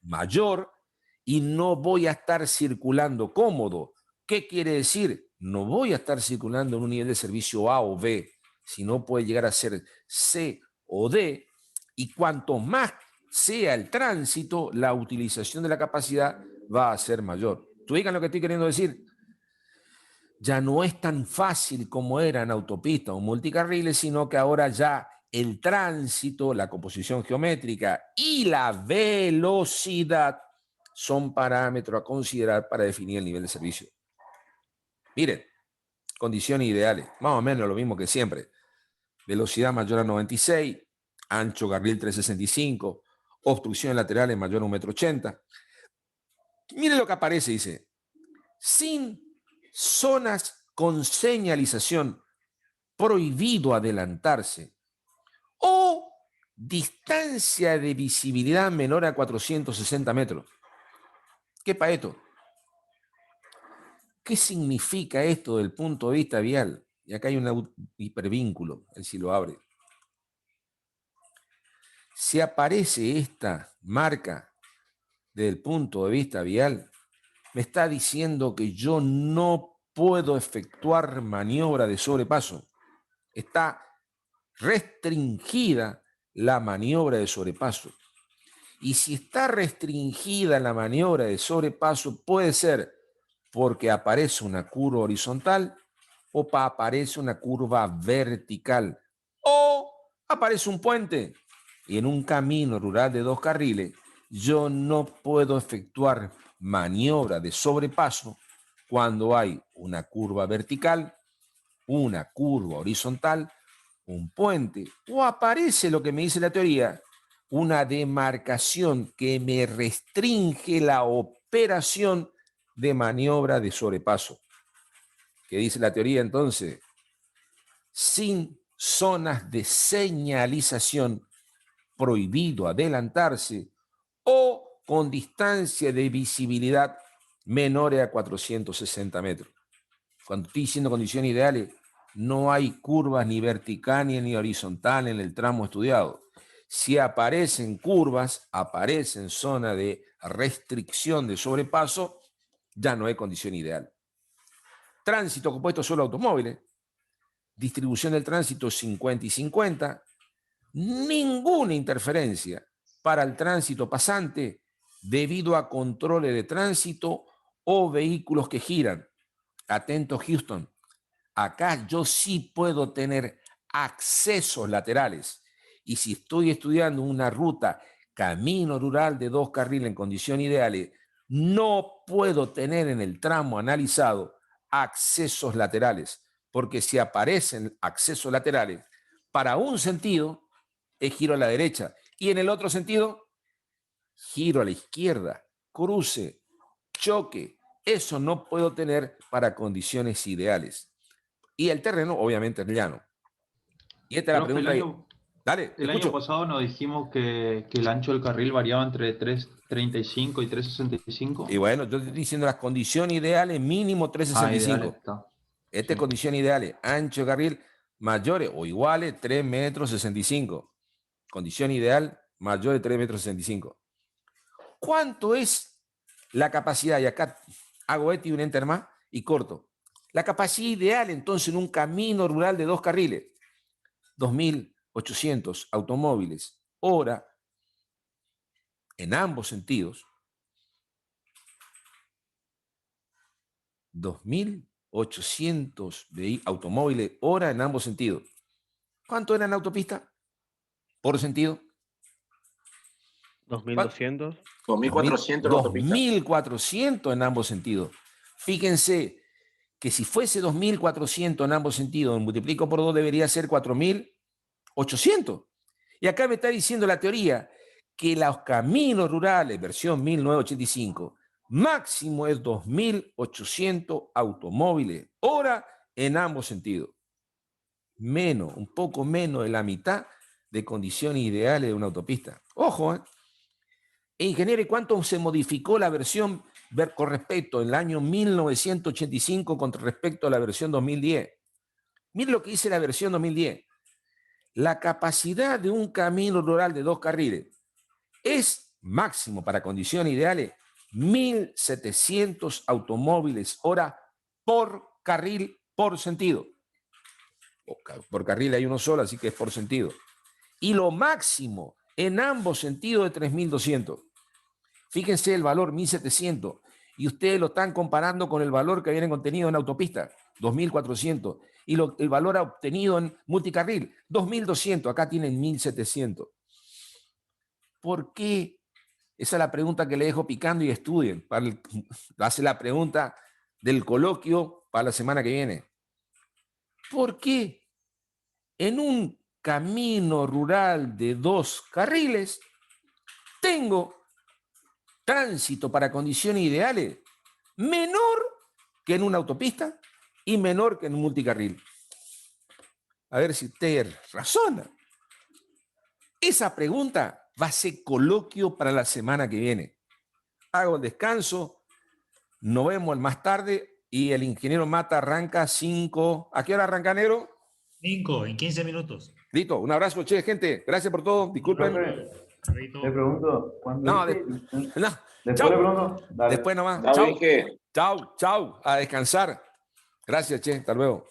mayor y no voy a estar circulando cómodo. ¿Qué quiere decir? No voy a estar circulando en un nivel de servicio A o B, sino puede llegar a ser C o D, y cuanto más sea el tránsito, la utilización de la capacidad va a ser mayor. ¿Tú digan lo que estoy queriendo decir? Ya no es tan fácil como era en autopista o multicarriles, sino que ahora ya el tránsito, la composición geométrica y la velocidad son parámetros a considerar para definir el nivel de servicio. Miren, condiciones ideales, más o menos lo mismo que siempre. Velocidad mayor a 96, ancho carril 365, obstrucciones laterales mayor a 1,80 m. Miren lo que aparece, dice, sin zonas con señalización, prohibido adelantarse, o distancia de visibilidad menor a 460 metros. ¿Qué para esto? ¿Qué significa esto desde el punto de vista vial? Y acá hay un hipervínculo, él sí lo abre. Si aparece esta marca desde el punto de vista vial, me está diciendo que yo no puedo efectuar maniobra de sobrepaso. Está restringida la maniobra de sobrepaso. Y si está restringida la maniobra de sobrepaso, puede ser porque aparece una curva horizontal o aparece una curva vertical o aparece un puente. Y en un camino rural de 2 carriles, yo no puedo efectuar maniobra de sobrepaso cuando hay una curva vertical, una curva horizontal, un puente, o aparece lo que me dice la teoría, una demarcación que me restringe la operación de maniobra de sobrepaso. ¿Qué dice la teoría entonces? Sin zonas de señalización, prohibido adelantarse o con distancia de visibilidad menores a 460 metros. Cuando estoy diciendo condiciones ideales, no hay curvas ni verticales ni horizontales en el tramo estudiado. Si aparecen curvas, aparecen zonas de restricción de sobrepaso, ya no es condición ideal. Tránsito compuesto solo de automóviles, distribución del tránsito 50 y 50, ninguna interferencia para el tránsito pasante debido a controles de tránsito o vehículos que giran. Atento, Houston. Acá yo sí puedo tener accesos laterales. Y si estoy estudiando una ruta camino rural de 2 carriles en condiciones ideales, no puedo tener en el tramo analizado accesos laterales, porque si aparecen accesos laterales, para un sentido es giro a la derecha y en el otro sentido giro a la izquierda, cruce, choque. Eso no puedo tener para condiciones ideales. Y el terreno, obviamente, es llano. Y esta es la Profe, pregunta. Dale, te el año escucho. pasado nos dijimos que el ancho del carril variaba entre 335 y 365. Y bueno, yo te estoy diciendo las condiciones ideales, mínimo Ideal 365. está. Esta es Sí. condición ideales. Ancho de carril mayores o iguales 3 metros 65. Condición ideal mayor de 3 metros 65. ¿Cuánto es la capacidad? Y acá hago este y un enter más y corto. La capacidad ideal entonces en un camino rural de 2 carriles. 2.800 automóviles hora en ambos sentidos. 2.800 automóviles hora en ambos sentidos. ¿Cuánto era en la autopista por sentido? 2.200. 2.400 en la autopista. 2.400 en ambos sentidos. Fíjense que si fuese 2.400 en ambos sentidos, multiplico por 2, debería ser 4.800. Y acá me está diciendo la teoría que los caminos rurales, versión 1985, máximo es 2.800 automóviles hora en ambos sentidos. Menos, un poco menos de la mitad de condiciones ideales de una autopista. Ojo, ¿eh? Ingeniero, ¿y cuánto se modificó la versión con respecto al año 1985 con respecto a la versión 2010? Mire lo que dice la versión 2010. La capacidad de un camino rural de 2 carriles es máximo para condiciones ideales 1.700 automóviles hora por carril por sentido. Por carril hay uno solo, así que es por sentido. Y lo máximo en ambos sentidos de 3.200. Fíjense el valor 1.700 y ustedes lo están comparando con el valor que viene contenido en autopista, 2.400, y el valor obtenido en multicarril, 2.200, acá tienen 1.700. ¿Por qué? Esa es la pregunta que le dejo picando y estudien. Hace la pregunta del coloquio para la semana que viene. ¿Por qué en un camino rural de 2 carriles tengo tránsito para condiciones ideales menor que en una autopista y menor que en un multicarril? A ver si usted razona. Esa pregunta va a ser coloquio para la semana que viene. Hago el descanso, nos vemos más tarde y el ingeniero Mata arranca 5. ¿A qué hora arranca, negro? 5, en 15 minutos. Listo, un abrazo, che, gente. Gracias por todo. Disculpen. Carlito. Le pregunto, ¿cuándo No, dice? no. Después Chau. le pregunto. Dale. Después nomás. Chao, Chau. Inge. Chau, chau. A descansar. Gracias, che. Hasta luego.